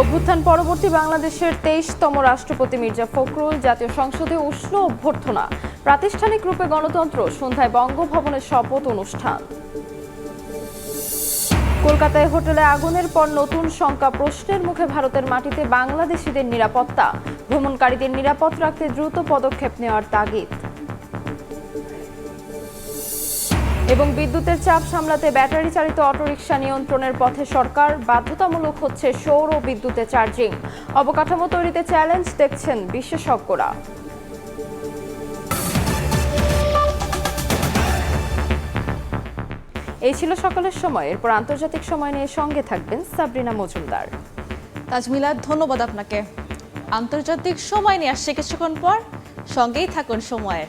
অভ্যুত্থান পরবর্তী বাংলাদেশের 23তম রাষ্ট্রপতি মির্জা ফখরুল জাতীয় সংসদে উষ্ণ অভ্যর্থনা। প্রাতিষ্ঠানিক রূপে গণতন্ত্র, সন্ধ্যায় বঙ্গভবনের শপথ অনুষ্ঠান। কলকাতায় হোটেলে আগুনের পর নতুন শঙ্কা, প্রশ্নের মুখে ভারতের মাটিতে বাংলাদেশিদের নিরাপত্তা। ভ্রমণকারীদের নিরাপদ রাখতে দ্রুত পদক্ষেপ নেওয়ার তাগিদ। এবং বিদ্যুতের চাপ সামলাতে ব্যাটারি চালিত অটোরিকশা নিয়ন্ত্রণের পথে সরকার, বাধ্যতামূলক হচ্ছে সৌর বিদ্যুতে চার্জিং। অবকাঠামো তৈরিতে চ্যালেঞ্জ দেখছেন বিশেষজ্ঞরা। এই ছিল সকালের সময়। এরপর আন্তর্জাতিক সময় নিয়ে সঙ্গে থাকবেন সাবরিনা মজুমদার। তাজমিলা, ধন্যবাদ আপনাকে। আন্তর্জাতিক সময় নিয়ে আসছে কিছুক্ষণ পর, সঙ্গেই থাকুন সময়ের।